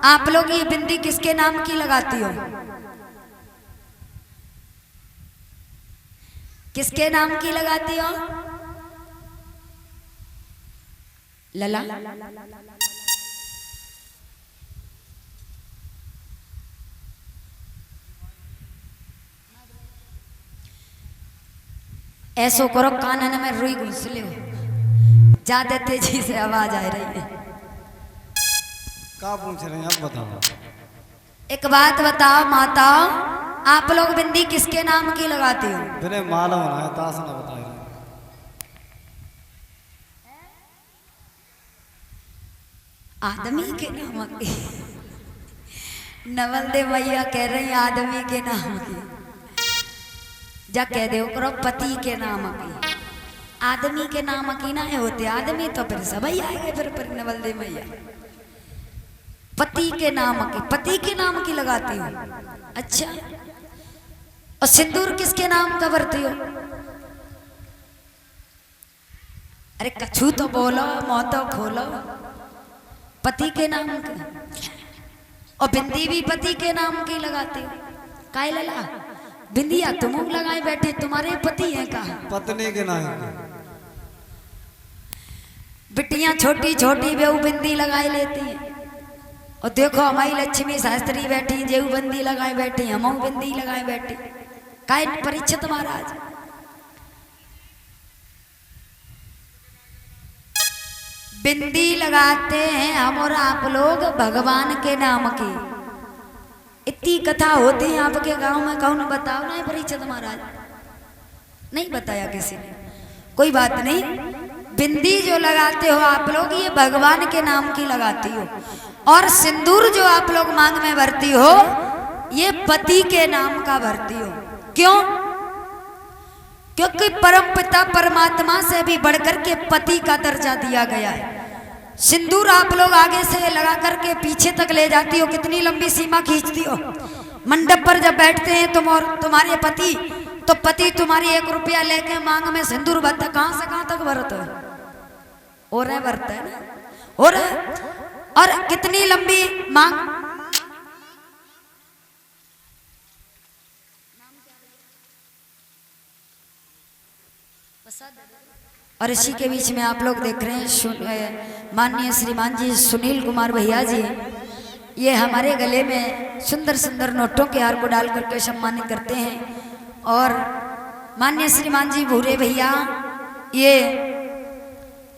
आप लोग ये बिंदी किसके नाम की लगाती हो? किसके नाम की लगाती हो? लला? ऐसो करो, कानन में रुई घुस ले, ज्यादा तेजी से आवाज आ रही है। क्या पूछ रहे हैं आप, बताओ। एक बात बताओ माताओं, आप लोग बिंदी किसके नाम की लगाती हो? बिना मालूम है, ताश ना बताइए। आदमी के नाम की। नवल दे मैया कह रही आदमी के नाम की, जा कह दे करो पति के नाम की। आदमी के नाम की ना होते आदमी तो फिर सब ही आएंगे फिर नवल दे मैया। पति के नाम की, पति के नाम की लगाती हो? अच्छा, और सिंदूर किसके नाम का भरती हो? अरे कछु तो बोलो, मुंह तो खोलो। पति के नाम की। और बिंदी भी पति के नाम की लगाती हो? काय लला, बिंदिया तुम लगाए बैठे, तुम्हारे पति हैं कहा? पत्नी के नाम। बिटियां छोटी छोटी बेऊ बिंदी लगाए लेती हैं। और देखो हमारी लक्ष्मी शास्त्री बैठी, जेऊ बंदी लगाए बैठी, हम बिंदी लगाए बैठी। काय परीक्षित महाराज, बिंदी लगाते हैं हम और आप लोग भगवान के नाम की। इतनी कथा होती है आपके गांव में, कौन बताओ ना परीक्षित महाराज? नहीं बताया किसी ने, कोई बात नहीं। बिंदी जो लगाते हो आप लोग ये भगवान के नाम की लगाती हो, और सिंदूर जो आप लोग मांग में भरती हो ये पति के नाम का भरती हो। क्यों? क्योंकि परम पिता परमात्मा से भी बढ़कर के पति का दर्जा दिया गया है। सिंदूर आप लोग आगे से लगा करके पीछे तक ले जाती हो, कितनी लंबी सीमा खींचती हो। मंडप पर जब बैठते हैं तुम और तुम्हारे पति, तो पति तुम्हारी 1 रुपया लेके मांग में सिंदूर भरता, कहां से कहां तक भरता है? और है भरता है ना। और कितनी लंबी मांग। और इसी के बीच में आप लोग देख रहे हैं माननीय श्रीमान जी सुनील कुमार भैया जी, ये हमारे गले में सुंदर सुंदर नोटों के हार को डाल करके सम्मानित करते हैं। और माननीय श्रीमान जी भूरे भैया ये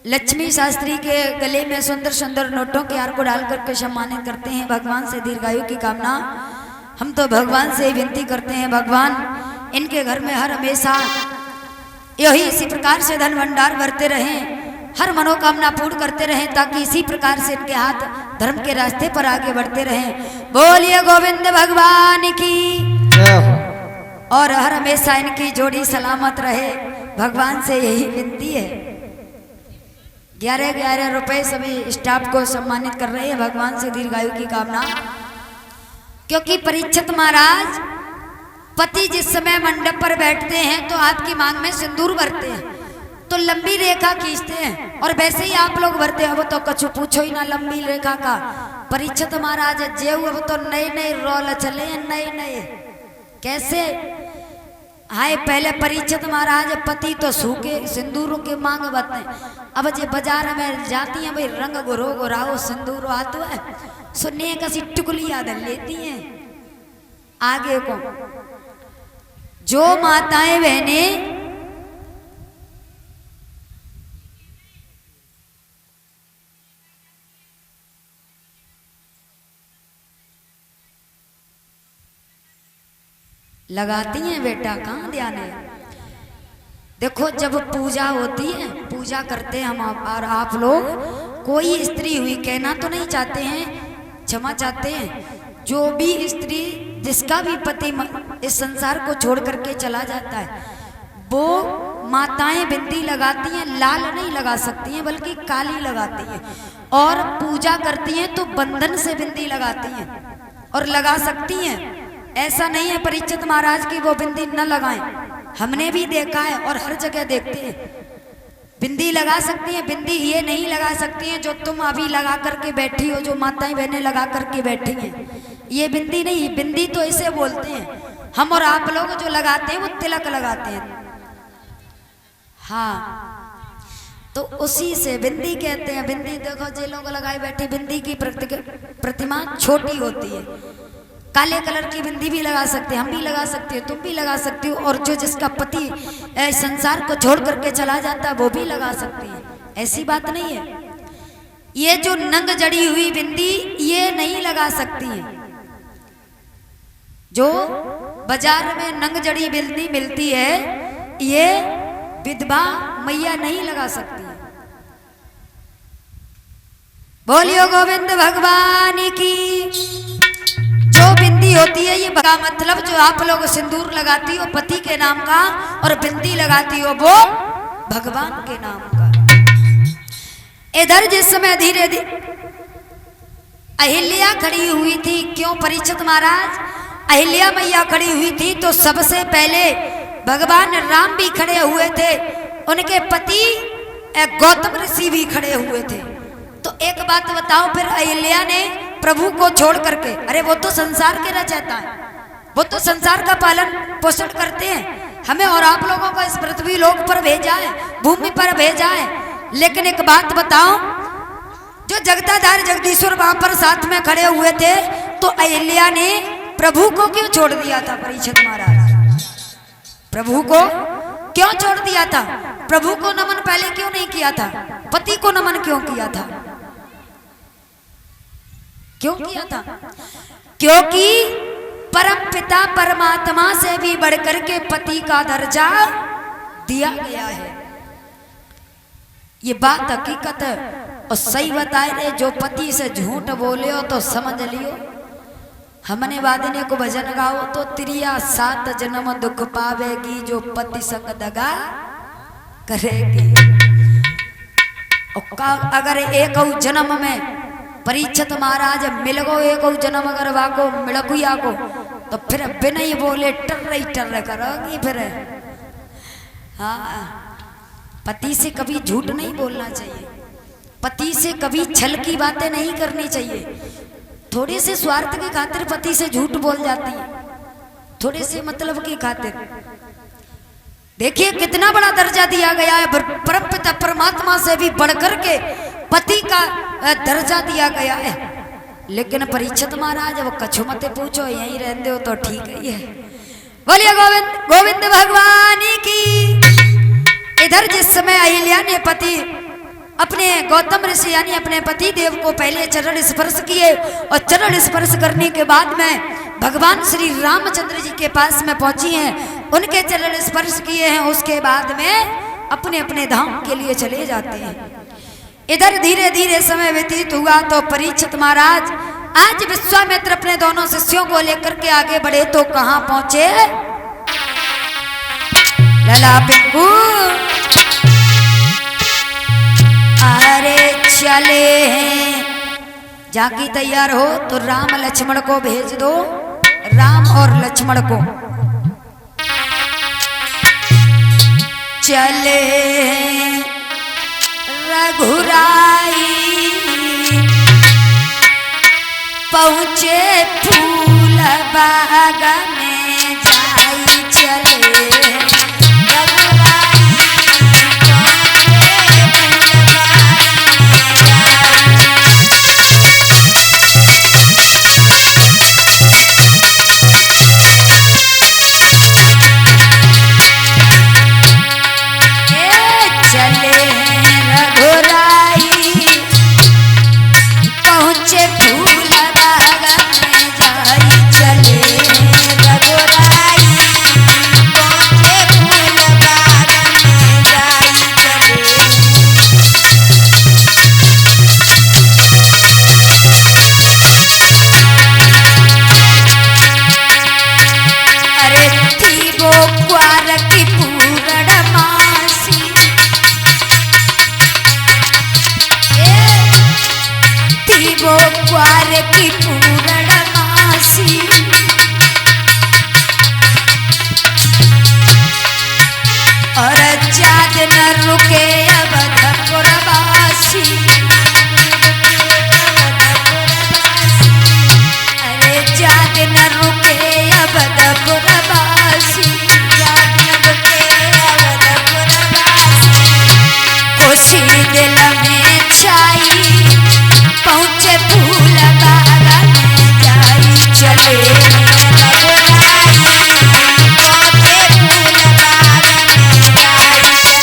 लक्ष्मी शास्त्री के गले में सुंदर सुंदर नोटों के हार को डाल करके सम्मानित करते हैं। भगवान से दीर्घायु की कामना हम तो भगवान से विनती करते हैं, भगवान इनके घर में हर हमेशा यही इसी प्रकार से धन भंडार भरते रहें, हर मनोकामना पूर्ण करते रहें, ताकि इसी प्रकार से इनके हाथ धर्म के रास्ते पर आगे बढ़ते रहें। बोलिए गोविंद भगवान की, और हर हमेशा इनकी जोड़ी सलामत रहे, भगवान से यही विनती है। 11-11 रुपए सभी स्टाफ को सम्मानित कर रहे हैं, भगवान से दीर्घायु की कामना। क्योंकि परीक्षित महाराज पति जिस समय मंडप पर बैठते हैं तो आपकी मांग में सिंदूर भरते हैं, तो लंबी रेखा खींचते हैं, और वैसे ही आप लोग भरते हैं। अब तो कुछ पूछो ही ना लंबी रेखा का। परीक्षित महाराज जेऊ अब तो नए नए रोल चले हैं, नए नए कैसे हाय। पहले परीक्षित महाराज पति तो सूखे सिंदूरों के मांग बते, अब जे बाजार में जाती हैं भाई रंग गोरो गोराओ सिंदूर आतो है, सुनिए कसी टुकली याद लेती हैं। आगे को जो माताएं बहनें लगाती हैं, बेटा कहाँ ध्यान है। देखो जब पूजा होती है, पूजा करते हैं हम और आप लोग, कोई स्त्री हुई कहना तो नहीं चाहते हैं, क्षमा चाहते हैं। जो भी स्त्री जिसका भी पति इस संसार को छोड़ करके चला जाता है, वो माताएं बिंदी लगाती हैं, लाल नहीं लगा सकती हैं बल्कि काली लगाती हैं, और पूजा करती हैं तो बंधन से बिंदी लगाती हैं और लगा सकती हैं। ऐसा नहीं है परीक्षित महाराज की वो बिंदी न लगाएं, हमने भी देखा है और हर जगह देखते हैं। बिंदी लगा सकती हैं, बिंदी ये नहीं लगा सकती हैं जो तुम अभी लगा करके बैठी हो, जो माताएं बहनें लगा करके बैठी हैं, ये बिंदी नहीं। बिंदी तो इसे बोलते हैं, हम और आप लोग जो लगाते हैं वो तिलक लगाते हैं, हाँ, तो उसी से बिंदी कहते हैं। बिंदी देखो जे लोग लगाए बैठे, बिंदी की प्रतिमा छोटी होती है। काले कलर की बिंदी भी लगा सकते हैं, हम भी लगा सकते हो, तुम भी लगा सकते हो, और जो जिसका पति संसार को छोड़ करके चला जाता है वो भी लगा सकते हैं, ऐसी बात नहीं है। ये जो नंग जड़ी हुई बिंदी ये नहीं लगा सकती है, जो बाजार में नंग जड़ी बिंदी मिलती है ये विधवा मैया नहीं लगा सकती है। बोलियो गोविंद भगवान की। जो बिंदी होती है ये का मतलब जो आप लोग सिंदूर लगाती हो पति के नाम का, और बिंदी लगाती हो वो भगवान के नाम का। इधर जिस समय धीरे धीरे अहिल्या खड़ी हुई थी, क्यों परीक्षित महाराज, अहिल्या मैया खड़ी हुई थी तो सबसे पहले भगवान राम भी खड़े हुए थे, उनके पति गौतम ऋषि भी खड़े हुए थे। तो एक बात बताओ, फिर अहिल्या ने प्रभु को छोड़ करके, अरे वो तो संसार के रचयिता है, वो तो संसार का पालन पोषण करते हैं, हमें और आप लोगों को इस पृथ्वी लोक पर भेजा है, भूमि पर भेजा है। लेकिन एक बात बताओ, जो जगताधार जगदीश्वर वहां पर साथ में खड़े हुए थे, तो अहिल्या ने प्रभु को क्यों छोड़ दिया था परीक्षित महाराज? प्रभु को क्यों छोड़ दिया था? प्रभु को नमन पहले क्यों नहीं किया था? पति को नमन क्यों किया था? क्यों किया था? क्योंकि परम पिता परमात्मा से भी बढ़कर के पति का दर्जा दिया गया है। ये बात हकीकत है और सही बताए रे। जो पति से झूठ बोले हो तो समझ लियो, हमने वादने को भजन गाओ तो तिरिया 7 जन्म दुख पावेगी, जो पति संग दगा करेगी। और अगर एक जन्म में परीक्षित महाराज मिल गो, एक जन्म अगर वाको मिलगुया को, तो फिर बिना ही बोले टर्र करोगी फिर। हाँ, पति से कभी झूठ नहीं बोलना चाहिए, पति से कभी छल की बातें नहीं करनी चाहिए। थोड़े से स्वार्थ की खातिर पति से झूठ बोल जाती है, थोड़े से मतलब की खातिर। देखिए कितना बड़ा दर्जा दिया गया है, परमपिता परमात्मा से भी बढ़कर के पति का दर्जा दिया गया है। लेकिन परीक्षित महाराज वो कछु मत पूछो, यहीं रहते हो तो ठीक ही है। बोलिए गोविंद गोविंद भगवान की। इधर जिस समय अहिल्या ने पति अपने गौतम ऋषि यानी अपने पति देव को पहले चरण स्पर्श किए और चरण स्पर्श करने के बाद में भगवान श्री रामचंद्र जी के पास में पहुंची हैं, उनके चरण स्पर्श किए हैं। उसके बाद में अपने अपने धाम के लिए चले जाते हैं। इधर धीरे धीरे समय व्यतीत हुआ तो परीक्षित महाराज आज विश्वामित्र अपने दोनों शिष्यों को लेकर के आगे बढ़े तो कहां पहुंचे? लला पिंकू अरे चले हैं, जाकी तैयार हो तो राम लक्ष्मण को भेज दो, राम और लक्ष्मण को। चले रघुराई पहुँचे फूल बाग में जाई, चले की पूर्णमासी और चाँद न रुके अवधपुरवासी, अरे चाँद न रुके अवधपुरवासी, चाँद न रुके अवधपुरवासी, खुशी दिल में छाई पहुँचे फूल बाग में जाई, चले रघुराई पहुँचे फूल बाग में जाई,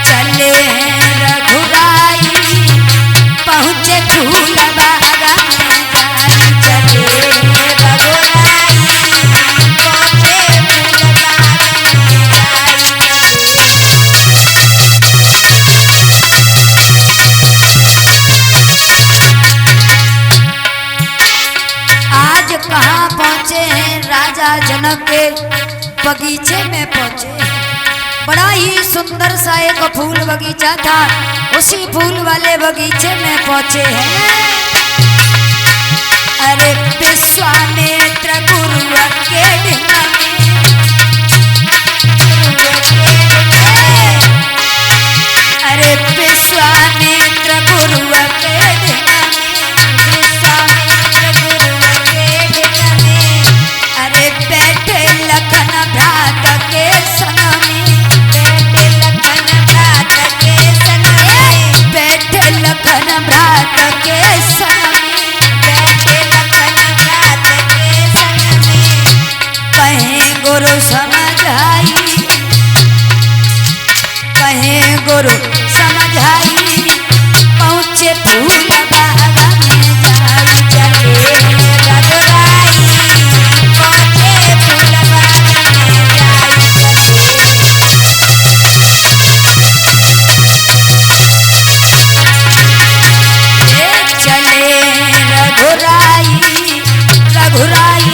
चले रघुराई पहुँचे फूल बाग में जाई, चले रघुराई कहाँ पहुँचे हैं? राजा जनक के बगीचे में पहुँचे हैं। बड़ा ही सुंदर सा एक फूल बगीचा था, उसी फूल वाले बगीचे में पहुँचे हैं। अरे विश्वामित्र गुरु के ढिंगा में, अरे विश्वामित्र गुरु के ढिंगा में, विश्वामित्र गुरु बैठे लखन भ्रात के संग में, बैठे लखन भ्रात के संग में, बैठे लखन भ्रात के संग में, बैठे लखन भ्रात के संग में, कहें गुरु समझाई, कहें गुरु समझाई पहुँचे फूल बाग में जाई, चले रघुराई पहुँचे फूल बाग में जाई, चले रघुराई रघुराई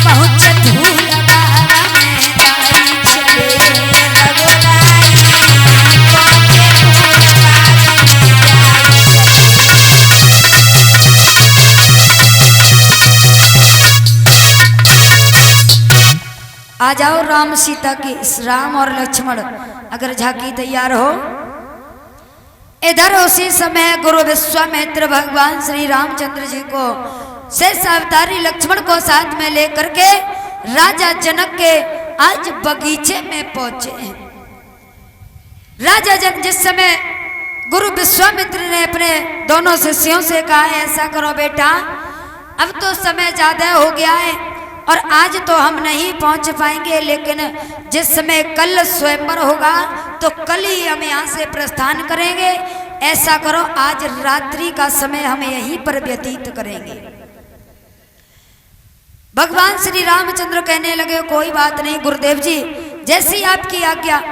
पहुँचे फूल बाग में जाई, चले रघुराई पहुँचे फूल बाग आ जाओ राम सीता की, राम और लक्ष्मण अगर झांकी तैयार हो। इधर उसी समय गुरु विश्वामित्र भगवान श्री रामचंद्र जी को शेष अवतारी लक्ष्मण को साथ में लेकर के राजा जनक के आज बगीचे में पहुंचे हैं। राजा जनक जिस समय गुरु विश्वामित्र ने अपने दोनों शिष्यों से कहा ऐसा करो बेटा, अब तो समय ज्यादा हो गया है और आज तो हम नहीं पहुंच पाएंगे, लेकिन जिस समय कल स्वयंवर होगा तो कल ही हम यहाँ से प्रस्थान करेंगे। ऐसा करो, आज रात्रि का समय हम यहीं पर व्यतीत करेंगे। भगवान श्री रामचंद्र कहने लगे कोई बात नहीं गुरुदेव जी, जैसी आपकी आज्ञा।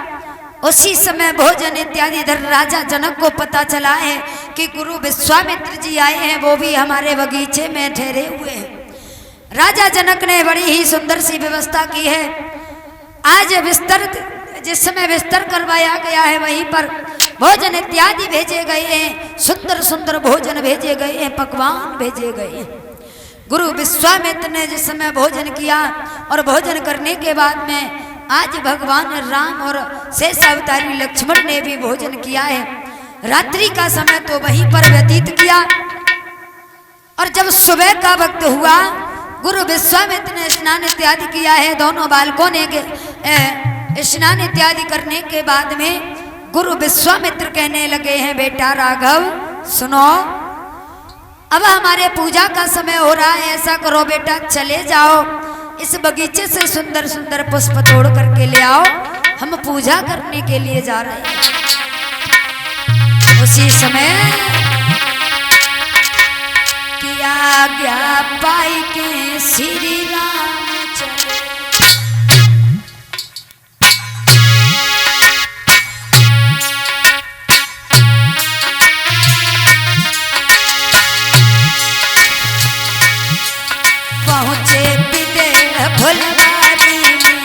उसी समय भोजन इत्यादि इधर राजा जनक को पता चला है कि गुरु विश्वामित्र जी आए हैं, वो भी हमारे बगीचे में ठहरे हुए हैं। राजा जनक ने बड़ी ही सुंदर सी व्यवस्था की है। आज बिस्तर, जिस समय बिस्तर करवाया गया है वहीं पर भोजन इत्यादि भेजे गए हैं, सुंदर सुंदर भोजन भेजे गए हैं, पकवान भेजे गए हैं। गुरु विश्वामित्र ने जिस समय भोजन किया और भोजन करने के बाद में आज भगवान राम और शेष अवतारी लक्ष्मण ने भी भोजन किया है। रात्रि का समय तो वहीं पर व्यतीत किया और जब सुबह का वक्त हुआ गुरु विश्वामित्र ने स्नान इत्यादि किया है। दोनों बालकों ने स्नान इत्यादि करने के बाद में गुरु विश्वामित्र कहने लगे हैं बेटा राघव सुनो, अब हमारे पूजा का समय हो रहा है, ऐसा करो बेटा चले जाओ इस बगीचे से सुंदर सुंदर पुष्प तोड़ करके ले आओ, हम पूजा करने के लिए जा रहे हैं। उसी समय की आज्ञा पाई के श्री राम चले। पहुंचे फुलवारी में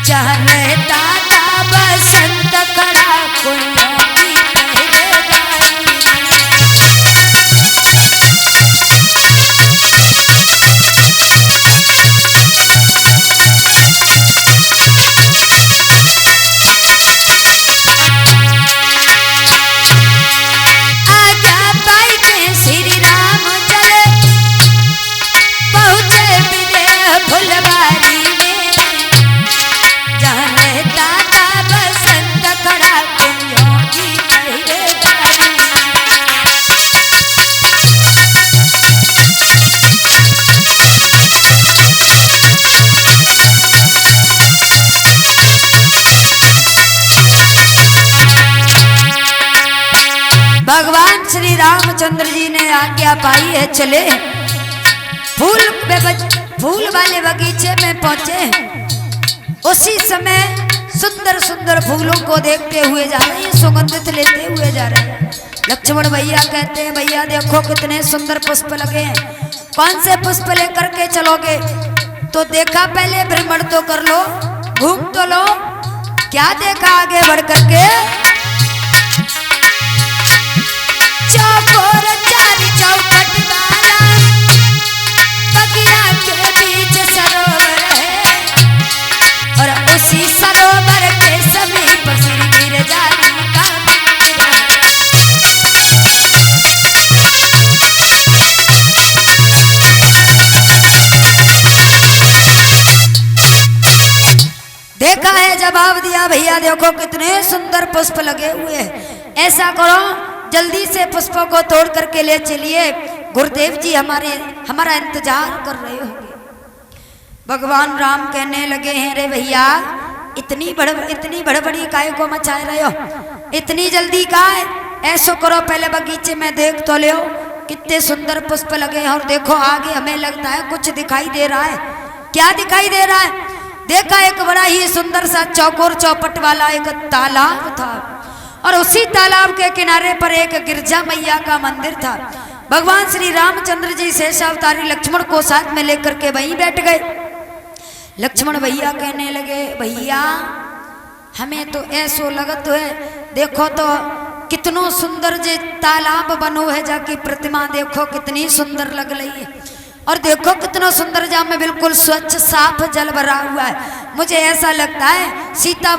जहाँ रहता था बसंत खड़ा फूलों की पहरेदारी आज्ञा पाई के श्री राम चले, पहुंचे विदेह फुलवारी में जहाँ रहता था बसंत खड़ा फूलों की पहरेदारी। भगवान श्री रामचंद्र जी ने आज्ञा पाई है चले, फूल वाले बगीचे में पहुंचे। उसी समय सुंदर सुंदर फूलों को देखते हुए जा रहे हैं, सुगंधित लेते हुए जा रहे हैं। लक्ष्मण भैया कहते हैं भैया देखो कितने सुंदर पुष्प लगे हैं, कौन से पुष्प लेकर के चलोगे? तो देखा पहले भ्रमण तो कर लो, घूम तो लो। क्या देखा आगे बढ़ करके? चौकोर चारी चौखट वाला बगिया के बीच सरोवर है और उसी सरोवर के समीप श्री गिरजारी का मंदिर है। देखा है, जवाब दिया भैया देखो कितने सुंदर पुष्प लगे हुए हैं, ऐसा करो जल्दी से पुष्पों को तोड़ करके ले चलिए, गुरुदेव जी हमारा इंतजार कर रहे होंगे। भगवान राम कहने लगे हैं रे भैया इतनी बड़बड़ी काय को मचाए रहे हो, इतनी जल्दी का है? ऐसो करो पहले बगीचे में देख तो ले, कितने सुंदर पुष्प लगे हैं और देखो आगे हमें लगता है कुछ दिखाई दे रहा है। क्या दिखाई दे रहा है? देखा एक बड़ा ही सुंदर सा चौकोर चौपट वाला एक तालाब था और उसी तालाब के किनारे पर एक गिरजा मैया का मंदिर था। भगवान श्री रामचंद्र जी शेषावतारी लक्ष्मण को साथ में लेकर के वहीं बैठ गए। लक्ष्मण भैया कहने लगे भैया हमें तो ऐसो लगत है, देखो तो कितनो सुंदर जे तालाब बनो है, जाकी प्रतिमा देखो कितनी सुंदर लग रही है और देखो कितना सुंदर जा में बिल्कुल स्वच्छ साफ जल भरा हुआ है। मुझे ऐसा लगता है सीता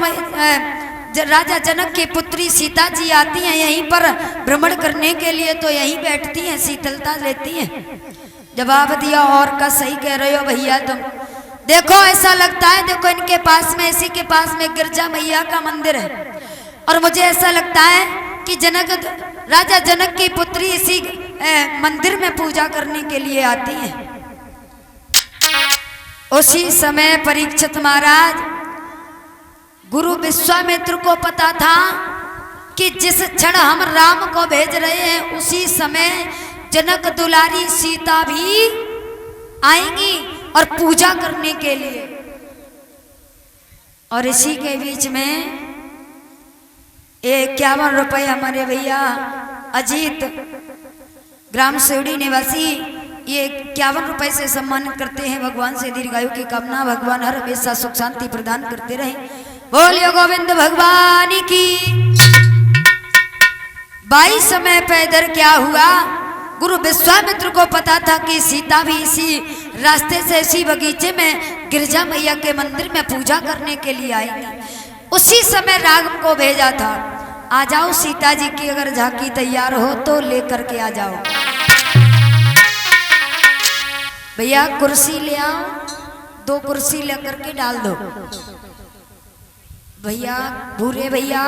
राजा जनक की पुत्री सीता जी आती हैं यहीं पर भ्रमण करने के लिए, तो यहीं बैठती हैं, शीतलता लेती हैं। जवाब दिया और का सही कह रहे हो भैया तुम, देखो ऐसा लगता है देखो इनके पास में, इसी के पास में गिरजा मैया का मंदिर है और मुझे ऐसा लगता है कि राजा जनक की पुत्री इसी मंदिर में पूजा करने के लिए आती हैं। उसी समय परीक्षित महाराज गुरु विश्वामित्र को पता था कि जिस क्षण हम राम को भेज रहे हैं उसी समय जनक दुलारी सीता भी आएंगी और पूजा करने के लिए। और इसी के बीच में 51 रुपये हमारे भैया अजीत ग्राम सेवड़ी निवासी ये 51 रुपये से सम्मानित करते हैं। भगवान से दीर्घायु की कामना, भगवान हर हमेशा सुख शांति प्रदान करते रहे। बोलिए गोविंद भगवान की। 22 समय पे इधर क्या हुआ, गुरु विश्वामित्र को पता था कि सीता भी इसी रास्ते से इसी बगीचे में गिरजा मैया के मंदिर में पूजा करने के लिए आएगी। उसी समय राघव को भेजा था, आ जाओ सीता जी की अगर झांकी तैयार हो तो लेकर के आ जाओ। भैया कुर्सी ले आओ, 2 कुर्सी लेकर के डाल दो। भैया भूरे भैया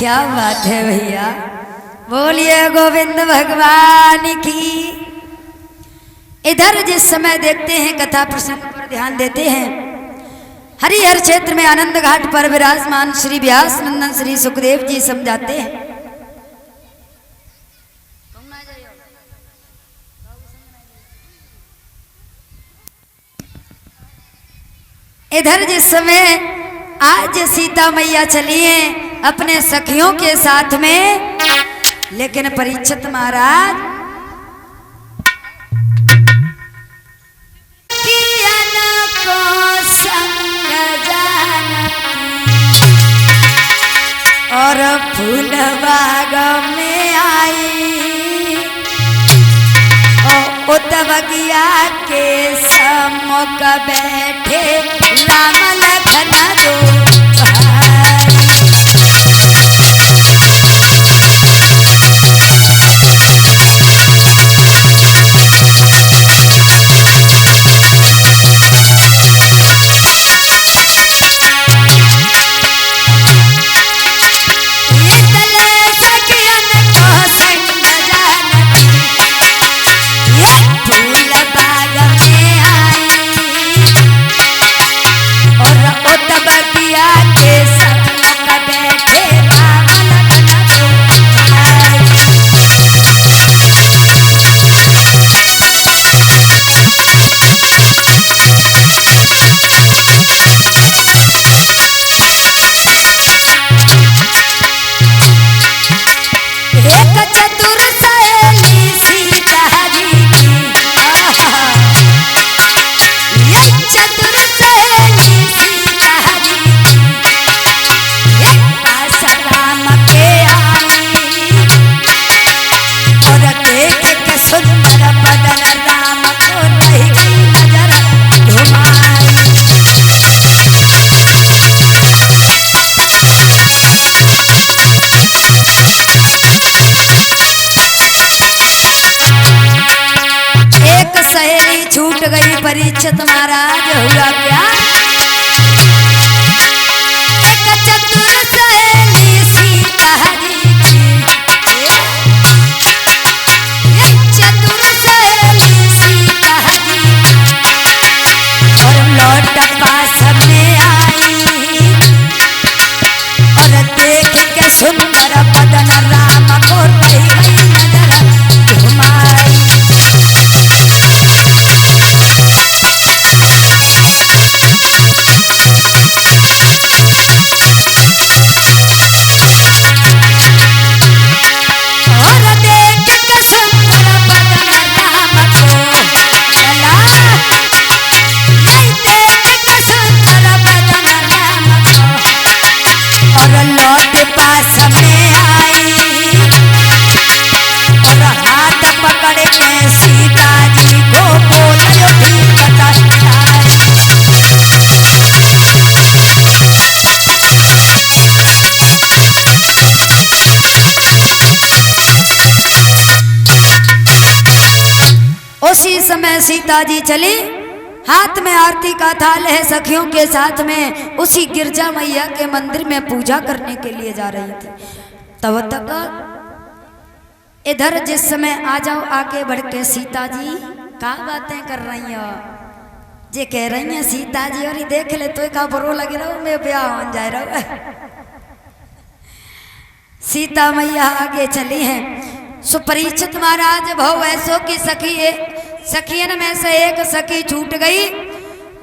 क्या बात है भैया, बोलिए गोविंद भगवान की। इधर जिस समय देखते हैं कथा प्रसंग पर ध्यान देते हैं, हरिहर क्षेत्र में आनंद घाट पर विराजमान श्री व्यास नंदन श्री सुखदेव जी समझाते हैं। इधर जिस समय आज सीता मैया चली हैं अपने सखियों के साथ में, लेकिन परीक्षित महाराज को संग जानती और फूल बाग में आई, उतवगिया के सम्मुख बैठे राम लखन दो भाई। छूट गई परीक्षित महाराज, हुआ क्या? एक चतुर सहेली सीता जी की, एक चतुर सहेली सीता जी और लौट पास में आई और देख के सुंदर बदन राम को रही गई नजर घुमाई। उसी समय सीता जी चली, हाथ में आरती का थाल है, सखियों के साथ में उसी गिरजा मैया के मंदिर में पूजा करने के लिए जा रही थी। तब तक इधर जिस समय आ जाओ आके बढ़ के सीता जी क्या बातें कर रही हो, जे कह रही हैं सीता जी और देख ले तो का बुरो लगे रहो, मैं ब्याह हो जाए रहो। सीता मैया आगे चली हैं। सुपरीक्षित महाराज भव ऐसो की सखियन में से एक सखी छूट गई,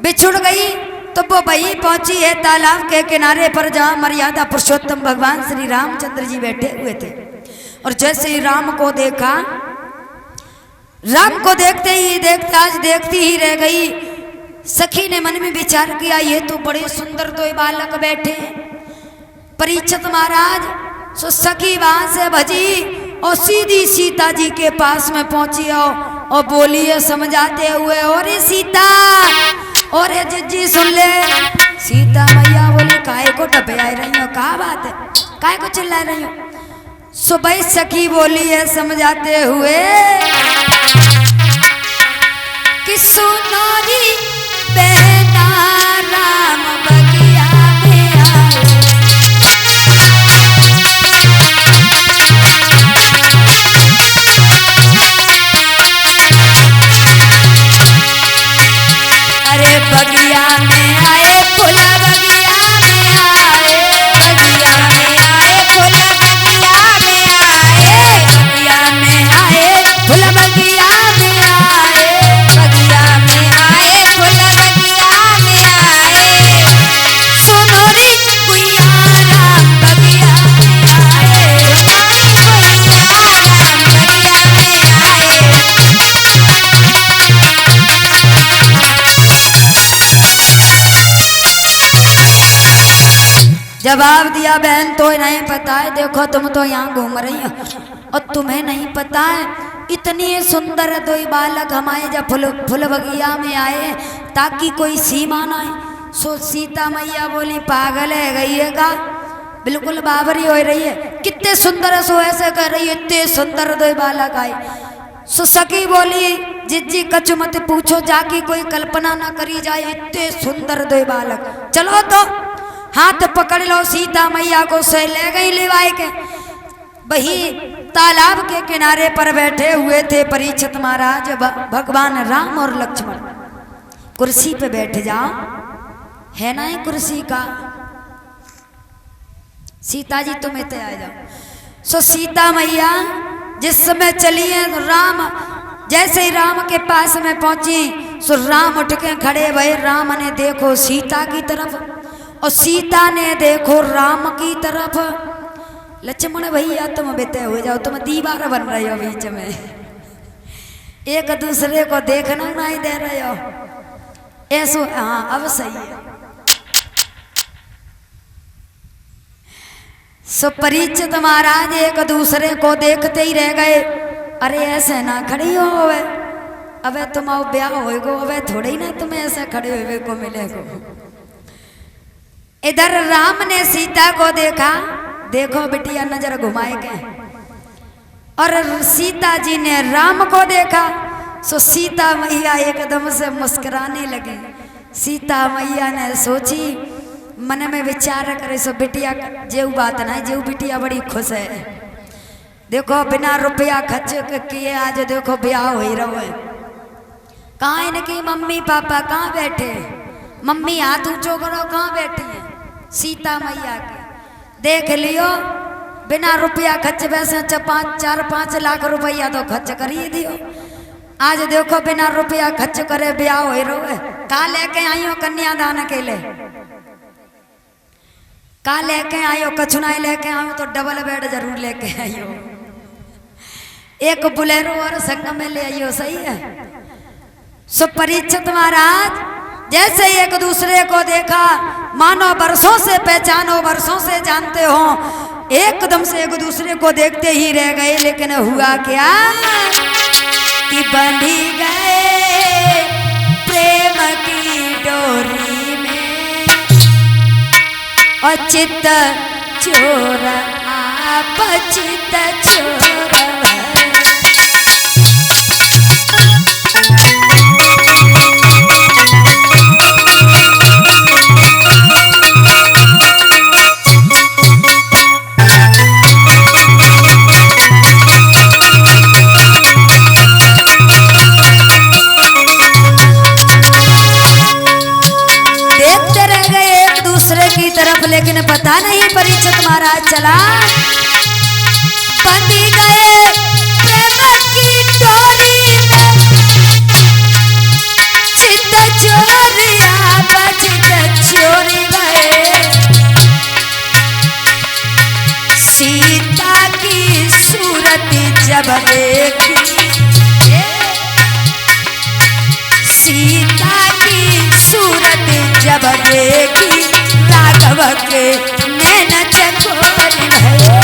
बिछुड़ गई, तो वो वही पहुंची है तालाब के किनारे पर जहां मर्यादा पुरुषोत्तम भगवान श्री रामचंद्र जी बैठे हुए थे। और जैसे ही राम को देखा, राम को देखते ही देखते आज देखती ही रह गई। सखी ने मन में विचार किया, ये तो बड़े सुंदर दो बालक बैठे। परीक्षित महाराज सो सखी वहां से भजी और सीधी सीता जी के पास में पहुंची और बोली है समझाते हुए, और सीता और जी सुन ले। सीता मैया बोली काहे को टपे आ रही हो, कहा बात है, काहे को चिल्ला रही हो। सुबह सखी बोली है समझाते हुए कि सुनोरी बहना राम बगिया में आए, जवाब दिया, बहन तो नहीं पता है, देखो तुम तो यहाँ घूम रही हो और तुम्हें नहीं पता है इतनी सुंदर दो बालक हमारे जब फुल बगिया में आए ताकि कोई सीमा ना आए। सो सीता मैया बोली पागल है गई है का, बिल्कुल बाबरी हो रही है, कितने सुंदर सो ऐसे कर रही है, इतने सुंदर दो बालक आए। सो सखी बोली जिज्जी कछ मत पूछो, जाकी कोई कल्पना ना करी जाए, इतने सुंदर दो बालक, चलो तो हाथ पकड़ लो। सीता मैया को से ले गई लिवाए के। वही तालाब के किनारे पर बैठे हुए थे परीक्षित महाराज, भगवान राम और लक्ष्मण। कुर्सी पे बैठ जाओ, है ना ये कुर्सी का, सीता जी तुम इतने आ जाओ। सो सीता मैया जिस समय चली है, राम जैसे ही राम के पास में पहुंची, सो राम उठ के खड़े भये। राम ने देखो सीता की तरफ और सीता ने देखो राम की तरफ। लक्ष्मण भैया तुम बेटे हो जाओ, तुम दीवार बन रहे हो बीच में, एक दूसरे को देखना नहीं दे रहे हो ऐसो। हाँ अब सही है। सो परीक्षित महाराज एक दूसरे को देखते ही रह गए। अरे ऐसे ना खड़ी हो, अबे तुम आओ ब्याह होएगो, अबे थोड़े ही ना तुम्हें ऐसे खड़े हुए को मिलेगो। इधर राम ने सीता को देखा, देखो बिटिया नजर घुमाए के, और सीता जी ने राम को देखा। सो सीता मैया एकदम से मुस्कुराने लगी। सीता मैया ने सोची, मन में विचार करे, सो बिटिया जेऊ बात ना, जेऊ बिटिया बड़ी खुश है, देखो बिना रुपया खर्च किए आज देखो ब्याह हो ही रहो है। कहाँ इनकी मम्मी पापा कहाँ बैठे, मम्मी हाथ ऊंचो करो, कहाँ बैठी है सीता मैया के, देख लियो बिना रुपया खर्च, वैसे 4-5 लाख रुपया तो खर्च कर ही दियो, आज देखो बिना रुपया खर्च करे ब्याह हो रहो है। कहाँ लेके आई हो कन्यादान के लिए, कहाँ लेके आई हो, कछु नहीं लेके आई हो तो डबल बेड जरूर लेके आई हो, एक बुलेरो और संग में ले आई हो, सही है। सो परीक्षित महाराज जैसे एक दूसरे को देखा, मानो वर्षों से पहचानो, वर्षों से जानते हो, एकदम से एक दूसरे को देखते ही रह गए। लेकिन हुआ क्या कि बंधी गए प्रेम की डोरी में, और चित्त चोर आप चित्त चोर। लेकिन पता नहीं परीक्षित महाराज चला, बंधी गए प्रेम की डोरी में, चित्त चोरी आप चित्त चोरी गए। सीता की सूरत जब देखी, सीता की सूरत जब देखी, राघव के नैन चकोर भये।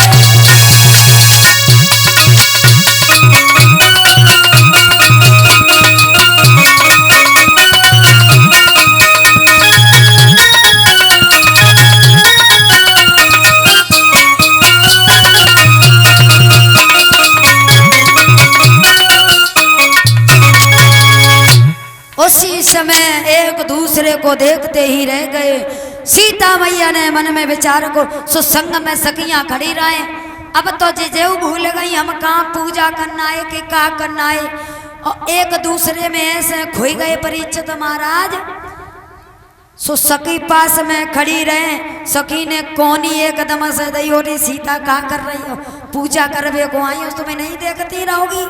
उसी समय एक दूसरे को देखते ही रह गए। सीता मैया ने मन में विचार को, सो संग में सखियां खड़ी रहे, अब तो जेऊ भूल गई हम कहाँ पूजा करना है कि क्या करना है, और एक दूसरे में ऐसे खोई गए परीक्षित महाराज। सो सखी पास में खड़ी रहे, सखी ने कोनी एकदम से दई हो रही, सीता क्या कर रही हो, पूजा करवे को आई हो, तुम्हें नहीं देखती रहोगी।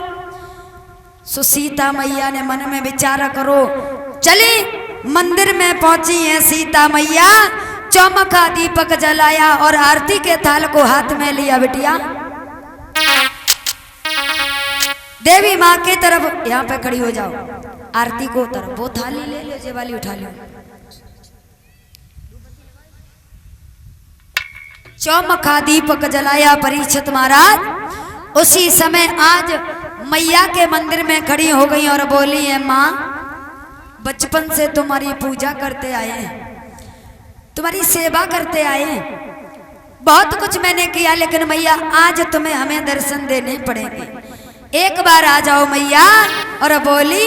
सो सीता मैया ने मन में विचार करो, चली मंदिर में पहुंची है सीता मैया, चौमुखा दीपक जलाया और आरती के थाल को हाथ में लिया। बिटिया देवी माँ की तरफ यहाँ पे खड़ी हो जाओ, आरती को तरफ वो थाली ले लो, ये वाली उठा लो। चौमुखा दीपक जलाया परीक्षित महाराज। उसी समय आज मैया के मंदिर में खड़ी हो गई और बोली है, माँ बचपन से तुम्हारी पूजा करते आए हैं, तुम्हारी सेवा करते आए हैं, बहुत कुछ मैंने किया, लेकिन मैया आज तुम्हें हमें दर्शन देने पड़ेंगे, एक बार आ जाओ मैया। और बोली